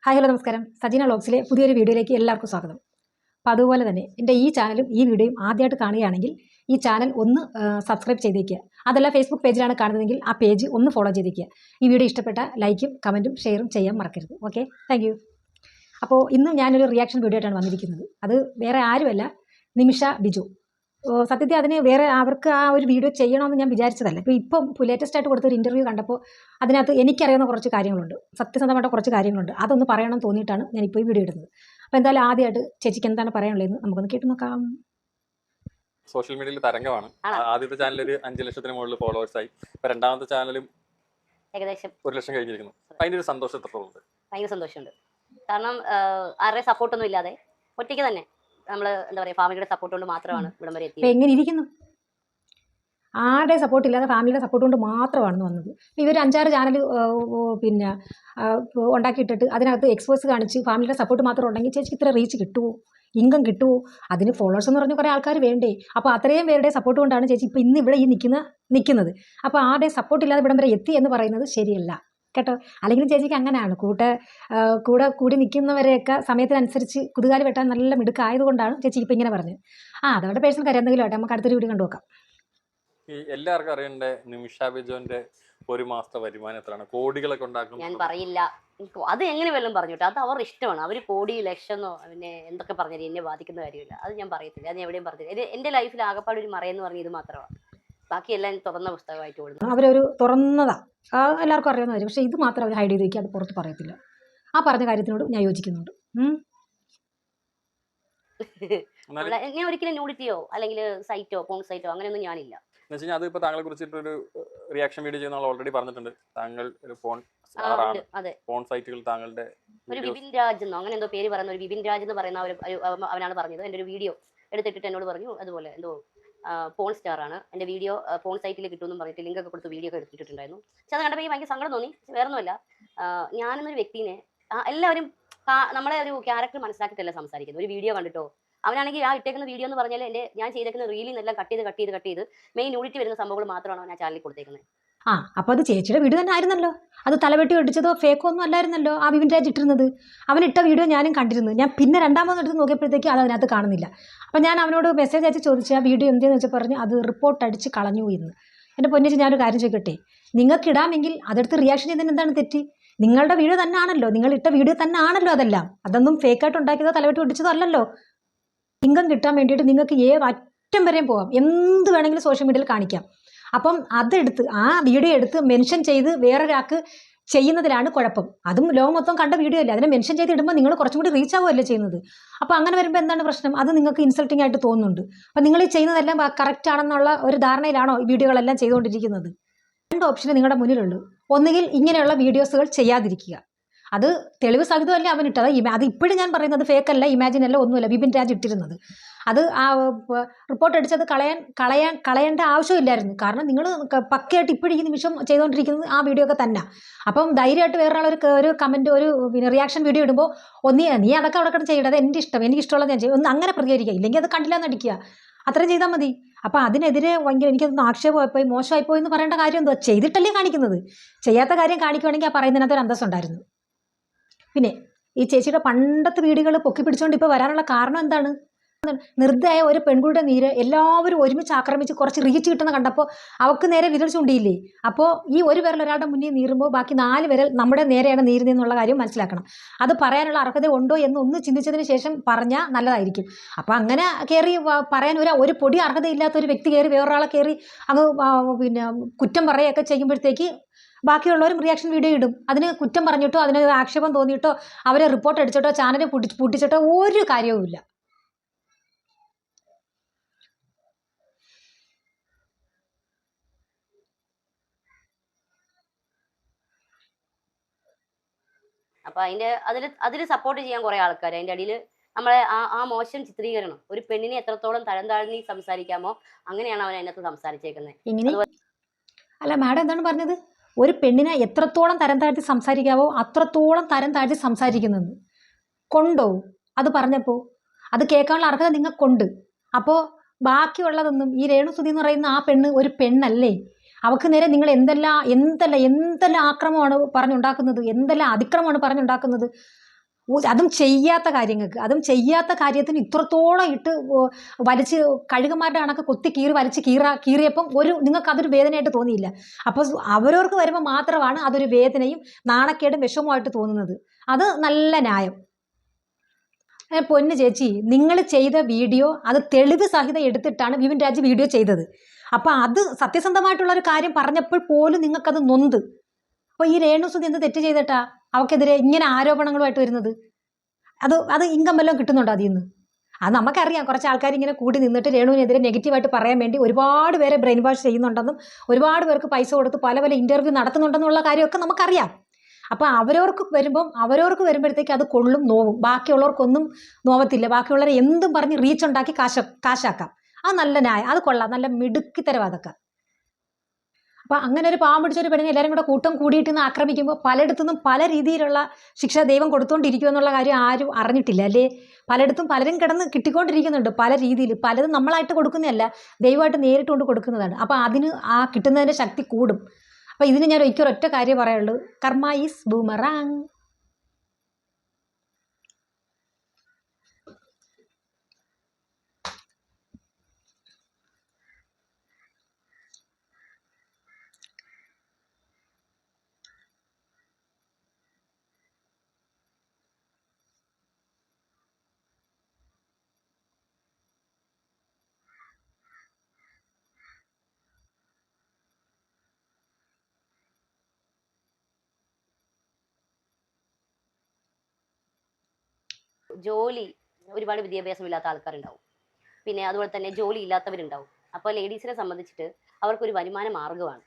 Hi hello നമസ്കാരം. സജീന വ്ളോഗ്സിലെ പുതിയൊരു വീഡിയോയിലേക്ക് എല്ലാവർക്കും സ്വാഗതം. അപ്പോൾ അതുപോലെ തന്നെ എൻ്റെ ഈ ചാനലും ഈ വീഡിയോയും ആദ്യമായിട്ട് കാണുകയാണെങ്കിൽ ഈ ചാനൽ ഒന്ന് സബ്സ്ക്രൈബ് ചെയ്തേക്കുക. അതല്ല ഫേസ്ബുക്ക് പേജിലാണ് കാണുന്നതെങ്കിൽ ആ പേജ് ഒന്ന് ഫോളോ ചെയ്തേക്കുക. ഈ വീഡിയോ ഇഷ്ടപ്പെട്ട ലൈക്കും കമൻറ്റും ഷെയറും ചെയ്യാൻ മറക്കരുത്. Okay, thank you. അപ്പോൾ ഇന്ന് ഞാനൊരു റിയാക്ഷൻ വീഡിയോ ആയിട്ടാണ് വന്നിരിക്കുന്നത്. അത് വേറെ ആരുമല്ല, നിമിഷ ബിജു. സത്യത്തിൽ അതിന് വേറെ അവർക്ക് ആ ഒരു വീഡിയോ ചെയ്യണമെന്ന് ഞാൻ വിചാരിച്ചതല്ല. ഇപ്പം ലേറ്റസ്റ്റ് ആയിട്ട് കൊടുത്തൊരു ഇൻ്റർവ്യൂ കണ്ടപ്പോൾ അതിനകത്ത് എനിക്കറിയാവുന്ന കുറച്ച് കാര്യങ്ങളുണ്ട്, സത്യസന്ധമായിട്ട് കുറച്ച് കാര്യങ്ങളുണ്ട്. അതൊന്ന് പറയണം തോന്നിയിട്ടാണ് ഞാനിപ്പോൾ ഈ വീഡിയോ ഇടുന്നത്. അപ്പോൾ എന്തായാലും ആദ്യമായിട്ട് ചേച്ചിക്ക് എന്താണ് പറയാനുള്ളതെന്ന് നമുക്കൊന്ന് കേട്ട് നോക്കാം. സോഷ്യൽ മീഡിയയിൽ തരംഗമാണ്. ആദ്യത്തെ ചാനൽ ഒരു 5 ലക്ഷത്തിന് മുകളിൽ ഫോളോവേഴ്സായി. ഇപ്പൊ രണ്ടാമത്തെ ചാനലും ഏകദേശം 1 ലക്ഷം കഴിഞ്ഞിരിക്കുന്നു. അതിന്റെ ഒരു സന്തോഷം എത്രത്തോളം? ഭയങ്കര സന്തോഷമുണ്ട്. കാരണം ആരുടെ സപ്പോർട്ടൊന്നും ഇല്ലാതെ ഒറ്റയ്ക്ക് തന്നെ നമ്മൾ എന്താ പറയുക, ഫാമിലിയുടെ സപ്പോർട്ട് കൊണ്ട് മാത്രമാണ് ഇവിടം വരെ എത്തിയത്. എങ്ങനെ ഇരിക്കുന്നു? ആരുടെ സപ്പോർട്ട് ഇല്ലാതെ ഫാമിലിയുടെ സപ്പോർട്ട് കൊണ്ട് മാത്രമാണ് വന്നത്. ഇവർ 5-6 ചാനൽ പിന്നെ ഉണ്ടാക്കിയിട്ടിട്ട് അതിനകത്ത് എക്സ്പോസ് കാണിച്ച് ഫാമിലിയുടെ സപ്പോർട്ട് മാത്രം ഉണ്ടെങ്കിൽ ചേച്ചിക്ക് ഇത്ര റീച്ച് കിട്ടുമോ, ഇൻകം കിട്ടുമോ? അതിന് ഫോളോവേഴ്സ് എന്ന് പറഞ്ഞ കുറേ ആൾക്കാർ വേണ്ടേ? അപ്പോൾ അത്രയും പേരുടെ സപ്പോർട്ട് കൊണ്ടാണ് ചേച്ചി ഇപ്പോൾ ഇന്ന് ഇവിടെ ഈ നിൽക്കുന്നത്. അപ്പോൾ ആരുടെ സപ്പോർട്ട് ഇല്ലാതെ ഇവിടം വരെ എത്തി എന്ന് പറയുന്നത് ശരിയല്ല കേട്ടോ. അല്ലെങ്കിൽ ചേച്ചിക്ക് അങ്ങനെയാണ്, കൂടി നിൽക്കുന്നവരെയൊക്കെ സമയത്തിനനുസരിച്ച് കുതുകാലി വെട്ടാൻ നല്ല മിടുക്കായതുകൊണ്ടാണ് ചേച്ചി ഇപ്പോൾ ഇങ്ങനെ പറഞ്ഞത്. അതവിടെ പേഴ്സണൽ കാര്യം എന്തെങ്കിലും ആട്ടെ, നമുക്ക് അടുത്തൊരു വീഡിയോ കണ്ടുനോക്കാം. ഈ എല്ലാവർക്കും അറിയേണ്ട നിമിഷ ബിജുവിന്റെ ഒരു മാസത്തെ വരുമാനം എത്രയാണ്? കോടികളൊക്കെ ഉണ്ടാക്കും. ഞാൻ പറയില്ല, അത് എങ്ങനെ വല്ലതും പറഞ്ഞോട്ടെ, അത് അവരുടെ ഇഷ്ടമാണ്. അവർ കോടി ലക്ഷമോ പിന്നെ എന്തൊക്കെ പറഞ്ഞാൽ എന്നെ ബാധിക്കുന്ന കാര്യമില്ല. അത് ഞാൻ പറയത്തില്ല, അത് ഞാൻ എവിടെയും പറഞ്ഞില്ല. എൻ്റെ ലൈഫിൽ ആകപ്പാട് ഒരു മറയെന്ന് പറഞ്ഞ ഇത് മാത്രമാണ്. ബാക്കിയെല്ലാം തുറന്ന പുസ്തകമായിട്ട് ഓടുന്നു. അവരൊരു തുറന്നതാ, എല്ലാവർക്കും അറിയാവുന്ന കാര്യം. പക്ഷേ ഇത് മാത്രം അവർ ഹൈഡ് ചെയ്ത് വയ്ക്കുക, അത് പുറത്ത് പറയത്തില്ല. ആ പറഞ്ഞ കാര്യത്തിനോട് ഞാൻ യോജിക്കുന്നുണ്ട്. ഞാൻ ഒരിക്കലും ന്യൂഡിറ്റിയോ അല്ലെങ്കിൽ സൈറ്റോ പോൺ സൈറ്റോ അങ്ങനെയൊന്നും ഞാനില്ല. അത് ഇപ്പൊ താങ്കളെ കുറിച്ചിട്ടൊരു റിയാക്ഷൻ വീഡിയോ ചെയ്യുന്ന ഓൾറെഡി പറഞ്ഞിട്ടുണ്ട്. താങ്കൾ ഒരു പോൺ സൈറ്റുകൾ താങ്കളുടെ ഒരു വിപിൻ രാജ് എന്നോ അങ്ങനെ എന്തോ പേര് പറയുന്ന ഒരു വിപിൻ രാജ് എന്ന് പറയുന്ന അവനാണ് പറഞ്ഞത്. എൻ്റെ ഒരു വീഡിയോ എടുത്തിട്ട് എന്നോട് പറഞ്ഞു അതുപോലെ എന്തോ പോൺ സ്റ്റാർ ആണ്, എൻ്റെ വീഡിയോ പോൺ സൈറ്റിൽ കിട്ടുമെന്നും പറഞ്ഞിട്ട് ലിങ്ക് ഒക്കെ കൊടുത്ത് വീഡിയോ ഒക്കെ എടുത്തിട്ടുണ്ടായിരുന്നു. പക്ഷെ അത് കണ്ടപ്പോൾ ഭയങ്കര സങ്കടം തോന്നി. വേറൊന്നുമല്ല, ഞാനെന്നൊരു വ്യക്തിനെ എല്ലാവരും നമ്മളെ ഒരു ക്യാരക്ടർ മനസ്സിലാക്കിയിട്ടല്ല സംസാരിക്കുന്നത്. ഒരു വീഡിയോ കണ്ടിട്ടോ, അവനാണെങ്കിൽ ആ ഇട്ടേക്കുന്ന വീഡിയോ എന്ന് പറഞ്ഞാൽ ഞാൻ ചെയ്തേക്കുന്ന റീലിൽ നിന്നെല്ലാം കട്ട് ചെയ്ത് മെയിൻ യൂണിറ്റ് വരുന്ന സംഭവങ്ങൾ മാത്രമാണ് ഞാൻ ചാനലിൽ കൊടുത്തേക്കുന്നത്. അപ്പോൾ അത് ചേച്ചിയുടെ വീഡിയോ തന്നെ ആയിരുന്നല്ലോ. അത് തലവെട്ടി ഒടിച്ചതോ ഫേക്കോ ഒന്നും അല്ലായിരുന്നല്ലോ ആ വിപിൻ രാജ് ഇട്ടിരുന്നത്. അവനിട്ട വീഡിയോ ഞാനും കണ്ടിരുന്നു. ഞാൻ പിന്നെ രണ്ടാമത് എടുത്ത് നോക്കിയപ്പോഴത്തേക്ക് അത് അതിനകത്ത് കാണുന്നില്ല. അപ്പോൾ ഞാൻ അവനോട് മെസ്സേജ് അയച്ച് ചോദിച്ചു ആ വീഡിയോ എന്തെന്ന് വെച്ചാൽ പറഞ്ഞു അത് റിപ്പോർട്ട് അടിച്ച് കളഞ്ഞു എന്ന്. എൻ്റെ പൊന്നിച്ച് ഞാനൊരു കാര്യം ചോദിക്കട്ടെ, നിങ്ങൾക്ക് ഇടാമെങ്കിൽ അതെടുത്ത് റിയാക്ഷൻ ചെയ്തതിന് എന്താണ് തെറ്റ്? നിങ്ങളുടെ വീഡിയോ തന്നെ ആണല്ലോ, നിങ്ങൾ ഇട്ട വീഡിയോ തന്നെ ആണല്ലോ അതെല്ലാം. അതൊന്നും ഫേക്കായിട്ട് ഉണ്ടാക്കിയതോ തലവെട്ടി ഒടിച്ചതോ അല്ലല്ലോ. ഇൻകം കിട്ടാൻ വേണ്ടിയിട്ട് നിങ്ങൾക്ക് ഏത് അറ്റം വരെയും പോകാം, എന്ത് വേണമെങ്കിലും സോഷ്യൽ മീഡിയയിൽ കാണിക്കാം. അപ്പം അതെടുത്ത് ആ വീഡിയോ എടുത്ത് മെൻഷൻ ചെയ്ത് വേറൊരാൾക്ക് ചെയ്യുന്നതിലാണ് കുഴപ്പം. അതും ലോകം മൊത്തം കണ്ട വീഡിയോ അല്ലേ, അതിനെ മെൻഷൻ ചെയ്ത് ഇടുമ്പോൾ നിങ്ങൾ കുറച്ചും കൂടി റീച്ച് ആവുമല്ലേ ചെയ്യുന്നത്. അപ്പോൾ അങ്ങനെ വരുമ്പോൾ എന്താണ് പ്രശ്നം? അത് നിങ്ങൾക്ക് ഇൻസൾട്ടിംഗ് ആയിട്ട് തോന്നുന്നുണ്ട്. അപ്പോൾ നിങ്ങൾ ഈ ചെയ്യുന്നതെല്ലാം കറക്റ്റ് ആണെന്നുള്ള ഒരു ധാരണയിലാണോ ഈ വീഡിയോകളെല്ലാം ചെയ്തുകൊണ്ടിരിക്കുന്നത്? 2 ഓപ്ഷന് നിങ്ങളുടെ മുന്നിലുള്ളൂ. ഒന്നുകിൽ ഇങ്ങനെയുള്ള വീഡിയോസുകൾ ചെയ്യാതിരിക്കുക, അത് തെളിവ് സഹിതമല്ലേ അവനിട്ടത്. അത് ഇപ്പോഴും ഞാൻ പറയുന്നത് ഫേക്കല്ല, ഇമാജിൻ അല്ല, ഒന്നുമില്ല. വിപിൻ രാജ് ഇട്ടിരുന്നത് അത് ആ റിപ്പോർട്ട് അടിച്ചത് കളയേണ്ട ആവശ്യമില്ലായിരുന്നു. കാരണം നിങ്ങൾ പക്കയായിട്ട് ഇപ്പോഴും ഈ നിമിഷം ചെയ്തുകൊണ്ടിരിക്കുന്നത് ആ വീഡിയോ ഒക്കെ തന്നെ. അപ്പം ധൈര്യമായിട്ട് വേറൊരാളൊരു കമൻറ്റ് ഒരു റിയാക്ഷൻ വീഡിയോ ഇടുമ്പോൾ നീ അതൊക്കെ അവിടെ കിടന്ന് ചെയ്യട്ടെ, അത് എൻ്റെ ഇഷ്ടം, എനിക്ക് ഇഷ്ടമുള്ളത് ഞാൻ ചെയ്യും, ഒന്ന് അങ്ങനെ പ്രതികരിക്കുക. ഇല്ലെങ്കിൽ അത് കണ്ടില്ല എന്നടിക്കുക, അത്രയും ചെയ്താൽ മതി. അപ്പോൾ അതിനെതിരെ ഭയങ്കര എനിക്കതൊന്ന് ആക്ഷേപമായിപ്പോയി മോശമായിപ്പോയി എന്ന് പറയേണ്ട കാര്യം എന്തോ? ചെയ്തിട്ടല്ലേ കാണിക്കുന്നത്. ചെയ്യാത്ത കാര്യം കാണിക്കുവാണെങ്കിൽ ആ പറയുന്നതിനകത്തൊരു അന്തസ്സുണ്ടായിരുന്നു. പിന്നെ ഈ ചേച്ചിയുടെ പണ്ടത്തെ വീഡിയോകൾ പൊക്കി പിടിച്ചുകൊണ്ട് ഇപ്പോൾ വരാനുള്ള കാരണം എന്താണ്? നിർദ്ദയായ ഒരു പെൺകുട്ടിയുടെ നീര് എല്ലാവരും ഒരുമിച്ച് ആക്രമിച്ച് കുറച്ച് റീച്ച് കിട്ടുന്ന കണ്ടപ്പോൾ അവൾക്ക് നേരെ വിരൽ ചൂണ്ടിയില്ലേ? അപ്പോൾ ഈ ഒരു വിരൽ ഒരാളുടെ മുന്നിൽ നീറുമ്പോൾ ബാക്കി 4 വിരൽ നമ്മുടെ നേരെയാണ് നീരുന്നതെന്നുള്ള കാര്യം മനസ്സിലാക്കണം. അത് പറയാനുള്ള അർഹത ഉണ്ടോ എന്ന് ഒന്ന് ചിന്തിച്ചതിന് ശേഷം പറഞ്ഞാൽ നല്ലതായിരിക്കും. അപ്പോൾ അങ്ങനെ കയറി പറയാൻ ഒരു പൊടി അർഹതയില്ലാത്ത ഒരു വ്യക്തി കയറി വേറൊരാളെ കയറി അങ്ങ് പിന്നെ കുറ്റം പറയുകയൊക്കെ ചെയ്യുമ്പോഴത്തേക്ക് ബാക്കിയുള്ളവരും റിയാക്ഷൻ വീഡിയോ ഇടും. അതിന് കുറ്റം പറഞ്ഞിട്ടോ അതിന് ആക്ഷേപം തോന്നിയിട്ടോ അവരെ റിപ്പോർട്ട് അടിച്ചിട്ടോ ചാനൽ പൂട്ടിച്ചിട്ടോ ഒരു കാര്യവുമില്ല. അപ്പൊ അതിൽ സപ്പോർട്ട് ചെയ്യാൻ കുറെ ആൾക്കാർ അതിന്റെ അടിയിൽ നമ്മളെ ആ മോശം ചിത്രീകരണം, ഒരു പെണ്ണിനെ എത്രത്തോളം തരം താഴ്ത്തി സംസാരിക്കാമോ അങ്ങനെയാണ് അവൻ അതിനകത്ത് സംസാരിച്ചേക്കുന്നത്. ഇങ്ങനെ അല്ല മാഡം എന്താണ് പറഞ്ഞത്? ഒരു പെണ്ണിനെ എത്രത്തോളം തരം താഴ്ത്തി സംസാരിക്കാവോ അത്രത്തോളം തരം താഴ്ത്തി സംസാരിക്കുന്നത് കൊണ്ടോ അത് പറഞ്ഞപ്പോൾ? അത് കേൾക്കാനുള്ള അർഹത നിങ്ങൾക്കുണ്ട്. അപ്പോൾ ബാക്കിയുള്ളതൊന്നും ഈ രേണുസുതി എന്ന് പറയുന്ന ആ പെണ്ണ് ഒരു പെണ്ണല്ലേ? അവൾക്ക് നേരെ നിങ്ങൾ എന്തെല്ലാം ആക്രമമാണ് പറഞ്ഞുണ്ടാക്കുന്നത്, എന്തെല്ലാം അതിക്രമമാണ് പറഞ്ഞുണ്ടാക്കുന്നത്. അതും ചെയ്യാത്ത കാര്യങ്ങൾക്ക്, അതും ചെയ്യാത്ത കാര്യത്തിന് ഇത്രത്തോളം ഇട്ട് വലിച്ച് കഴുകന്മാരുടെ കണക്ക് കൊത്തി കീറി വലിച്ച് കീറിയപ്പം നിങ്ങൾക്ക് അതൊരു വേദനയായിട്ട് തോന്നിയില്ല. അപ്പോൾ അവരവർക്ക് വരുമ്പോൾ മാത്രമാണ് അതൊരു വേദനയും നാണക്കേടും വിഷമമായിട്ട് തോന്നുന്നത്. അത് നല്ല ന്യായം. പൊന്നു ചേച്ചി, നിങ്ങൾ ചെയ്ത വീഡിയോ അത് തെളിവ് സഹിതം എടുത്തിട്ടാണ് വിപിൻ രാജ് വീഡിയോ ചെയ്തത്. അപ്പം അത് സത്യസന്ധമായിട്ടുള്ള ഒരു കാര്യം പറഞ്ഞപ്പോൾ പോലും നിങ്ങൾക്കത് നൊന്ത്. അപ്പോൾ ഈ രേണുസുതി എന്ത് തെറ്റ് ചെയ്തിട്ടാ അവൾക്കെതിരെ ഇങ്ങനെ ആരോപണങ്ങളുമായിട്ട് വരുന്നത്? അത് ഇൻകം വല്ലതും കിട്ടുന്നുണ്ടോ അതിൽ നിന്ന്? അത് നമുക്കറിയാം. കുറച്ച് ആൾക്കാർ ഇങ്ങനെ കൂടി നിന്നിട്ട് രേണുവിനെതിരെ നെഗറ്റീവായിട്ട് പറയാൻ വേണ്ടി ഒരുപാട് പേരെ ബ്രെയിൻ വാഷ് ചെയ്യുന്നുണ്ടെന്നും ഒരുപാട് പേർക്ക് പൈസ കൊടുത്ത് പല പല ഇൻ്റർവ്യൂ നടത്തുന്നുണ്ടെന്നുള്ള കാര്യമൊക്കെ നമുക്കറിയാം. അപ്പോൾ അവരവർക്ക് വരുമ്പോഴത്തേക്ക് അത് കൊള്ളും, നോവും. ബാക്കിയുള്ളവർക്കൊന്നും നോവത്തില്ല. ബാക്കിയുള്ളവരെ എന്തും പറഞ്ഞ് റീച്ച് ഉണ്ടാക്കി കാശാക്കാം. അത് നല്ല ന്യായം, അത് കൊള്ളാം, നല്ല മിടുക്കിത്തരം അതൊക്കെ. അപ്പം അങ്ങനെ ഒരു പാവം പിടിച്ചൊരു പെണ്ണിനെ എല്ലാവരും കൂടെ കൂട്ടം കൂടിയിട്ട് നിന്ന് ആക്രമിക്കുമ്പോൾ പലയിടത്തുനിന്നും പല രീതിയിലുള്ള ശിക്ഷ ദൈവം കൊടുത്തുകൊണ്ടിരിക്കും എന്നുള്ള കാര്യം ആരും അറിഞ്ഞിട്ടില്ല അല്ലേ? പലയിടത്തും പലരും കിടന്ന് കിട്ടിക്കൊണ്ടിരിക്കുന്നുണ്ട് പല രീതിയിൽ. പലതും നമ്മളായിട്ട് കൊടുക്കുന്നതല്ല, ദൈവമായിട്ട് നേരിട്ട് കൊണ്ട് കൊടുക്കുന്നതാണ്. അപ്പോൾ അതിന് ആ കിട്ടുന്നതിൻ്റെ ശക്തി കൂടും. അപ്പോൾ ഇതിന് ഞാൻ ഒരൊറ്റ കാര്യം പറയുള്ളൂ, കർമ്മ ഈസ് ബൂമറാങ്. ജോലി, ഒരുപാട് വിദ്യാഭ്യാസമില്ലാത്ത ആൾക്കാരുണ്ടാവും, പിന്നെ അതുപോലെ തന്നെ ജോലി ഇല്ലാത്തവരുണ്ടാവും. അപ്പോൾ ലേഡീസിനെ സംബന്ധിച്ചിട്ട് അവർക്കൊരു വരുമാന മാർഗ്ഗമാണ്.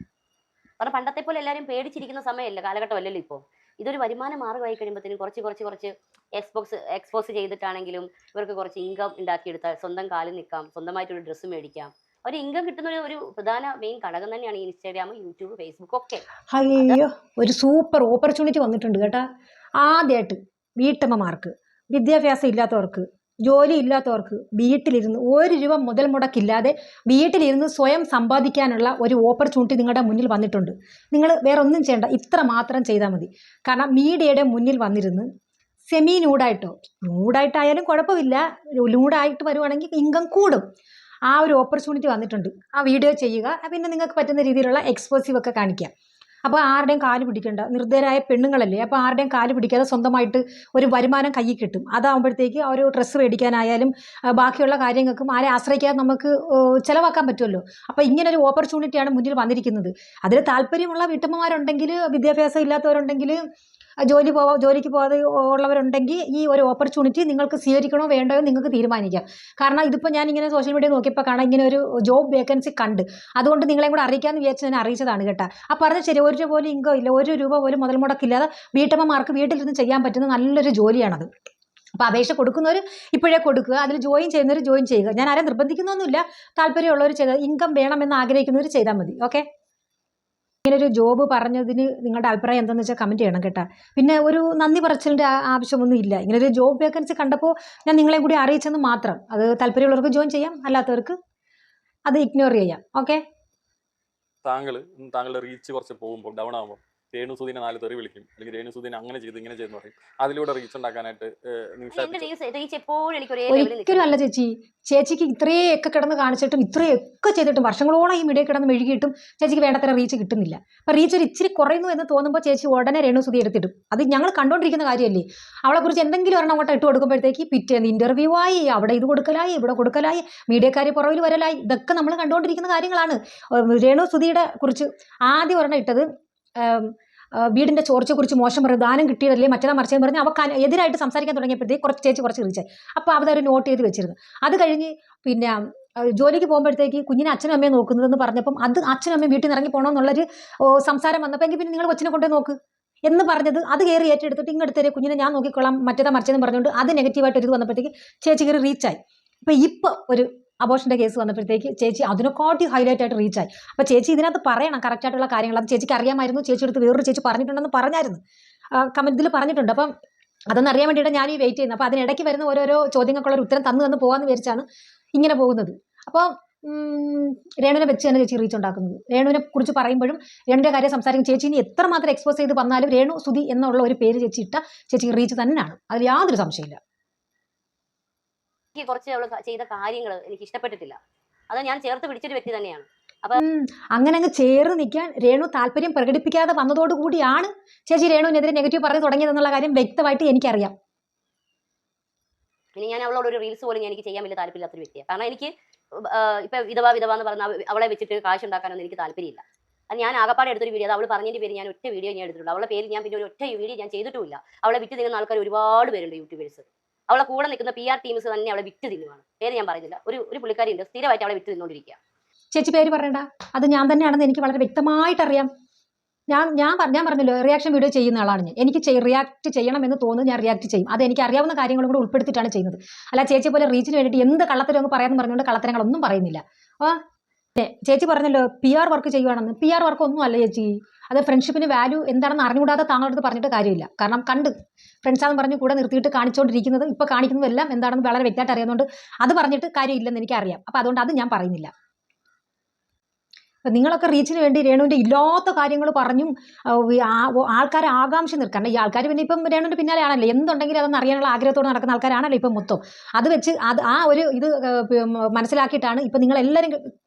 കാരണം പണ്ടത്തെ പോലെ എല്ലാവരും പേടിച്ചിരിക്കുന്ന സമയമല്ല, കാലഘട്ടമല്ലല്ലോ ഇപ്പോൾ. ഇതൊരു വരുമാന മാർഗ്ഗമായി കഴിയുമ്പോഴത്തേനും കുറച്ച് എക്സ്പോസ് ചെയ്തിട്ടാണെങ്കിലും ഇവർക്ക് കുറച്ച് ഇൻകം ഉണ്ടാക്കിയെടുത്താൽ സ്വന്തം കാലിൽ നിൽക്കാം, സ്വന്തമായിട്ടൊരു ഡ്രസ്സ് മേടിക്കാം. ഒരു ഇൻകം കിട്ടുന്ന ഒരു പ്രധാന മെയിൻ ഘടകം തന്നെയാണ് ഈ ഇൻസ്റ്റാഗ്രാം, യൂട്യൂബ്, ഫേസ്ബുക്ക് ഒക്കെ. അയ്യോ, ഒരു സൂപ്പർ ഓപ്പർച്യൂണിറ്റി വന്നിട്ടുണ്ട് കേട്ടാ. ആദ്യമായിട്ട് വീട്ടമ്മമാർക്ക്, വിദ്യാഭ്യാസം ഇല്ലാത്തവർക്ക്, ജോലി ഇല്ലാത്തവർക്ക് വീട്ടിലിരുന്ന് 1 രൂപ മുതൽ മുടക്കില്ലാതെ വീട്ടിലിരുന്ന് സ്വയം സമ്പാദിക്കാനുള്ള ഒരു ഓപ്പർച്യൂണിറ്റി നിങ്ങളുടെ മുന്നിൽ വന്നിട്ടുണ്ട്. നിങ്ങൾ വേറെ ഒന്നും ചെയ്യേണ്ട, ഇത്ര മാത്രം ചെയ്താൽ മതി. കാരണം മീഡിയയുടെ മുന്നിൽ വന്നിരുന്ന് സെമി ന്യൂഡായിട്ടായാലും കുഴപ്പമില്ല, ന്യൂഡായിട്ട് വരുവാണെങ്കിൽ ഇൻകം കൂടും. ആ ഒരു ഓപ്പർച്യൂണിറ്റി വന്നിട്ടുണ്ട്. ആ വീഡിയോ ചെയ്യുക, പിന്നെ നിങ്ങൾക്ക് പറ്റുന്ന രീതിയിലുള്ള എക്സ്പോസീവ് ഒക്കെ കാണിക്കുക. അപ്പോൾ ആരുടെയും കാല് പിടിക്കേണ്ട, നിർദ്ദയരായ പെണ്ണുങ്ങളല്ലേ, അപ്പോൾ ആരുടെയും കാല് പിടിക്കാതെ സ്വന്തമായിട്ട് ഒരു വരുമാനം കയ്യിൽ കിട്ടും. അതാകുമ്പോഴത്തേക്ക് ആ ഒരു ഡ്രസ്സ് മേടിക്കാനായാലും ബാക്കിയുള്ള കാര്യങ്ങൾക്കും ആരെ ആശ്രയിക്കാതെ നമുക്ക് ചിലവാക്കാൻ പറ്റുമല്ലോ. അപ്പോൾ ഇങ്ങനൊരു ഓപ്പർച്യൂണിറ്റിയാണ് മുന്നിൽ വന്നിരിക്കുന്നത്. അതിൽ താല്പര്യമുള്ള വീട്ടമ്മമാരുണ്ടെങ്കിൽ, വിദ്യാഭ്യാസം ഇല്ലാത്തവരുണ്ടെങ്കിൽ, ജോലിക്ക് പോകാതെ ഉള്ളവരുണ്ടെങ്കിൽ ഈ ഒരു ഓപ്പർച്യൂണിറ്റി നിങ്ങൾക്ക് സ്വീകരിക്കണോ വേണ്ടയോ നിങ്ങൾക്ക് തീരുമാനിക്കാം. കാരണം ഇതിപ്പോൾ ഞാൻ ഇങ്ങനെ സോഷ്യൽ മീഡിയ നോക്കിയപ്പോൾ കാണാം, ഇങ്ങനെ ഒരു ജോബ് വേക്കൻസി കണ്ട്. അതുകൊണ്ട് നിങ്ങളെയും കൂടെ അറിയിക്കാമെന്ന് വിചാരിച്ച് ഞാൻ അറിയിച്ചതാണ് കേട്ടോ. ആ പറഞ്ഞ ശരി, 1 രൂപ പോലും ഇൻകം ഇല്ല, 1 രൂപ പോലും മുതൽ മുടക്കില്ലാതെ വീട്ടമ്മമാർക്ക് വീട്ടിലിരുന്ന് ചെയ്യാൻ പറ്റുന്ന നല്ലൊരു ജോലിയാണത്. അപ്പോൾ അപേക്ഷ കൊടുക്കുന്നവർ ഇപ്പോഴേ കൊടുക്കുക, അതിൽ ജോയിൻ ചെയ്യുന്നവർ ജോയിൻ ചെയ്യുക. ഞാൻ ആരെയും നിർബന്ധിക്കുന്നൊന്നുമില്ല, താല്പര്യമുള്ളവർ ചെയ്ത് ഇൻകം വേണമെന്ന് ആഗ്രഹിക്കുന്നവർ ചെയ്താൽ മതി. ഓക്കെ, ഇങ്ങനൊരു ജോബ് പറഞ്ഞതിന് നിങ്ങളുടെ അഭിപ്രായം എന്താണെന്ന് വെച്ചാൽ കമൻറ്റ് ചെയ്യണം കേട്ടോ. പിന്നെ ഒരു നന്ദി പറച്ചിലിൻ്റെ ആവശ്യമൊന്നും ഇല്ല. ഇങ്ങനൊരു ജോബ് വേക്കൻസി കണ്ടപ്പോൾ ഞാൻ നിങ്ങളെയും കൂടി അറിയിച്ചെന്ന് മാത്രം. അത് താല്പര്യമുള്ളവർക്ക് ജോയിൻ ചെയ്യാം, അല്ലാത്തവർക്ക് അത് ഇഗ്നോർ ചെയ്യാം. ഓക്കെ, താങ്കളുടെ റീച്ച് കുറച്ച് പോകുമ്പോൾ ഡൗൺ ആകുമ്പോൾ രേണുസുദീനെ 4 തെറി വിളിക്കും, അല്ലെങ്കിൽ രേണുസുദീനെ അങ്ങനെ ചെയ്ത് ഇങ്ങനെ ചെയ്തെന്ന് പറയും. അതിലൂടെ റീച്ച് ഉണ്ടാക്കാനായിട്ട് ഒരിക്കലും അല്ല ചേച്ചി. ചേച്ചിക്ക് ഇത്രയൊക്കെ കിടന്ന് കാണിച്ചിട്ടും ഇത്രയൊക്കെ ചെയ്തിട്ടും വർഷങ്ങളോളം ഈ മീഡിയ കിടന്ന് മെഴുകിയിട്ടും ചേച്ചിക്ക് വേണ്ടത്ര റീച്ച് കിട്ടുന്നില്ല. അപ്പം റീച്ച് ഒരു ഇച്ചിരി കുറയുന്നു എന്ന് തോന്നുമ്പോൾ ചേച്ചി ഉടനെ രേണുസുതി എടുത്തിടും. അത് ഞങ്ങൾ കണ്ടുകൊണ്ടിരിക്കുന്ന കാര്യമല്ലേ. അവളെക്കുറിച്ച് എന്തെങ്കിലും ഒരെണ്ണം അങ്ങോട്ട് ഇട്ട് കൊടുക്കുമ്പോഴത്തേക്ക് പിറ്റേന്ന് ഇൻ്റർവ്യൂ ആയി, അവിടെ ഇത് കൊടുക്കലായി, ഇവിടെ കൊടുക്കലായി, മീഡിയക്കാർ പുറകിൽ വരലായി. ഇതൊക്കെ നമ്മൾ കണ്ടുകൊണ്ടിരിക്കുന്ന കാര്യങ്ങളാണ്. രേണുസുതിയുടെ കുറിച്ച് ആദ്യം ഒരെണ്ണം ഇട്ടത് വീടിൻ്റെ ചോർച്ചയെക്കുറിച്ച് മോശം പറയും, ദാനം കിട്ടിയതല്ലേ മറ്റന്നാ മറിച്ചെന്ന് പറഞ്ഞ് അവർക്ക് എതിരായിട്ട് സംസാരിക്കാൻ തുടങ്ങിയപ്പോഴത്തേക്ക് ചേച്ചി കുറച്ച് റീച്ചായി. അപ്പോൾ അവരൊരു നോട്ട് ചെയ്ത് വെച്ചിരുന്നു. അത് കഴിഞ്ഞ് പിന്നെ ജോലിക്ക് പോകുമ്പോഴത്തേക്ക് കുഞ്ഞിനെ അച്ഛനും അമ്മയും നോക്കുന്നതെന്ന് പറഞ്ഞപ്പം അത് അച്ഛനും അമ്മയും വീട്ടിൽ നിന്ന് ഇറങ്ങി പോകണമെന്നുള്ളൊരു സംസാരം വന്നപ്പോൾ എങ്കിൽ പിന്നെ നിങ്ങൾ കൊച്ചിനെ കൊണ്ടേ നോക്ക് എന്ന് പറഞ്ഞത് അത് കയറി ഏറ്റെടുത്തിട്ട് ഇങ്ങെടുത്തരെ കുഞ്ഞിനെ ഞാൻ നോക്കിക്കൊള്ളാം മറ്റേതാ മറിച്ചതെന്ന് പറഞ്ഞുകൊണ്ട് അത് നെഗറ്റീവായിട്ട് ഒരു ഇത് വന്നപ്പോഴത്തേക്ക് ചേച്ചി കയറി റീച്ചായി. ഇപ്പോൾ ഒരു അബോർഷൻ്റെ കേസ് വന്നപ്പോഴത്തേക്ക് ചേച്ചി അതിനെക്കാട്ടി ഹൈലൈറ്റ് ആയിട്ട് റീച്ചായി. അപ്പോൾ ചേച്ചി ഇതിനകത്ത് പറയണം കറക്റ്റായിട്ടുള്ള കാര്യങ്ങൾ. അത് ചേച്ചിക്ക് അറിയാമായിരുന്നു, ചേച്ചി എടുത്ത് വേറൊരു ചേച്ചി പറഞ്ഞിട്ടുണ്ടെന്ന് പറഞ്ഞായിരുന്നു, കമൻറ്റിൽ പറഞ്ഞിട്ടുണ്ട്. അപ്പം അതൊന്നും അറിയാൻ വേണ്ടിയിട്ട് ഞാൻ ഈ വെയിറ്റ് ചെയ്യുന്നത്. അപ്പോൾ അതിനിടയ്ക്ക് വരുന്ന ഓരോരോ ചോദ്യങ്ങൾക്കുള്ള ഒരു ഉത്തരം തന്നു പോകാമെന്ന് വിചാരിച്ചാണ് ഇങ്ങനെ പോകുന്നത്. അപ്പോൾ രേണുവിനെ വെച്ച് തന്നെ ചേച്ചി റീച്ച് ഉണ്ടാക്കുന്നത്. രേണുവിനെ കുറിച്ച് പറയുമ്പോഴും രേണുവിൻ്റെ കാര്യം സംസാരിക്കും. ചേച്ചി ഇനി എത്രമാത്രം എക്സ്പോസ് ചെയ്ത് വന്നാലും രേണു സുധി എന്നുള്ള ഒരു പേര് ചേച്ചി ഇട്ട ചേച്ചി റീച്ച് തന്നെയാണ്, അതിൽ യാതൊരു സംശയമില്ല. എനിക്ക് കുറച്ച് അവൾ ചെയ്ത കാര്യങ്ങൾ എനിക്ക് ഇഷ്ടപ്പെട്ടിട്ടില്ല. അത് ഞാൻ ചേർത്ത് പിടിച്ചൊരു വ്യക്തി തന്നെയാണ്. അങ്ങനെ അങ്ങ് ചേർന്ന് നിൽക്കാൻ രേണു താല്പര്യം പ്രകടിപ്പിക്കാതെ വന്നതോടുകൂടിയാണ് ചേച്ചി രേണുവിനെതിരെ നെഗറ്റീവ് പറഞ്ഞു തുടങ്ങിയതെന്നുള്ള കാര്യം വ്യക്തമായിട്ട് എനിക്കറിയാം. ഇനി ഞാൻ അവളോട് ഒരു റീൽസ് പോലും എനിക്ക് ചെയ്യാൻ വലിയ താല്പര്യമില്ലാത്തൊരു വ്യക്തിയാണ്. കാരണം എനിക്ക് ഇപ്പൊ വിധവ എന്ന് പറഞ്ഞ അവളെ വെച്ചിട്ട് കാശ് ഉണ്ടാക്കാനൊന്നും എനിക്ക് താല്പര്യമില്ല. അത് ഞാൻ ആകപ്പാടെ എടുത്തൊരു വീഡിയോ, അത് അവൾ പറഞ്ഞതിന്റെ പേര് ഞാൻ ഒറ്റ വീഡിയോ ഞാൻ എടുത്തിട്ടുള്ളൂ. അവളുടെ പേര് ഞാൻ പിന്നെ ഒരു ഒറ്റ വീഡിയോ ഞാൻ ചെയ്തിട്ടുമില്ല. അവളെ വിറ്റ് തിന്നുന്ന ആൾക്കാർ ഒരുപാട് പേരുണ്ട് യൂട്യൂബേഴ്സ്. അവളെ കൂടെ നിൽക്കുന്ന PR ടീംസ് തന്നെ അവളെ വിറ്റ് തിന്നുവാണ്. പേര് ഞാൻ പറയുന്നില്ല. ഒരു പുള്ളിക്കാരി ഉണ്ട്, സ്ഥിരമായിട്ട് അവളെ വിറ്റ് തിന്നുകൊണ്ടിരിക്കുക. ചേച്ചി പേര് പറയണ്ട, അത് ഞാൻ തന്നെയാണെന്ന് എനിക്ക് വളരെ വ്യക്തമായിട്ടറിയാം. ഞാൻ പറഞ്ഞല്ലോ, റിയാക്ഷൻ വീഡിയോ ചെയ്യുന്ന ആളാണ് ഞാൻ. എനിക്ക് റിയാക്ട് ചെയ്യണമെന്ന് തോന്നുന്നു, ഞാൻ റിയാക്ട് ചെയ്യും. അത് എനിക്ക് അറിയാവുന്ന കാര്യങ്ങളും കൂടെ ഉൾപ്പെടുത്തിയിട്ടാണ് ചെയ്യുന്നത്. അല്ല ചേച്ചി പോലെ റീച്ചിന് വേണ്ടിയിട്ട് എന്ത് കള്ളത്തരം ഒന്ന് പറയാമെന്ന് പറഞ്ഞുകൊണ്ട് കള്ളത്തരങ്ങളൊന്നും പറയുന്നില്ല. ചേച്ചി പറഞ്ഞല്ലോ PR വർക്ക് ചെയ്യുവാണെന്ന്. PR വർക്ക് ഒന്നും അല്ല ചേച്ചി, അത് ഫ്രണ്ട്ഷിപ്പിന് വാല്യൂ എന്താണെന്ന് അറിഞ്ഞുകൂടാതെ താങ്കളടുത്ത് പറഞ്ഞിട്ട് കാര്യമില്ല. കാരണം ഫ്രണ്ട്സാണെന്ന് പറഞ്ഞ് കൂടെ നിർത്തിയിട്ട് കാണിച്ചുകൊണ്ടിരിക്കുന്നത്, ഇപ്പോൾ കാണിക്കുന്നതും എല്ലാം എന്താണെന്ന് വളരെ വ്യക്തമായിട്ട് അറിയുന്നതുകൊണ്ട് അത് പറഞ്ഞിട്ട് കാര്യമില്ലെന്ന് എനിക്കറിയാം. അപ്പോൾ അതുകൊണ്ട് അത് ഞാൻ പറയുന്നില്ല. നിങ്ങളൊക്കെ റീച്ചിന് വേണ്ടി രേണുവിൻ്റെ ഇല്ലാത്ത കാര്യങ്ങൾ പറഞ്ഞും ആൾക്കാരെ ആകാംക്ഷ നിൽക്കണം. ഈ ആൾക്കാർ പിന്നെ ഇപ്പം രേണുവിൻ്റെ പിന്നാലെ ആണല്ലോ, എന്തുണ്ടെങ്കിലും അതൊന്ന് അറിയാനുള്ള ആഗ്രഹത്തോടെ നടക്കുന്ന ആൾക്കാരാണല്ലോ ഇപ്പം മൊത്തം. അത് വെച്ച് ആ ഒരു ഇത് മനസ്സിലാക്കിയിട്ടാണ് ഇപ്പം നിങ്ങളെല്ലാവരും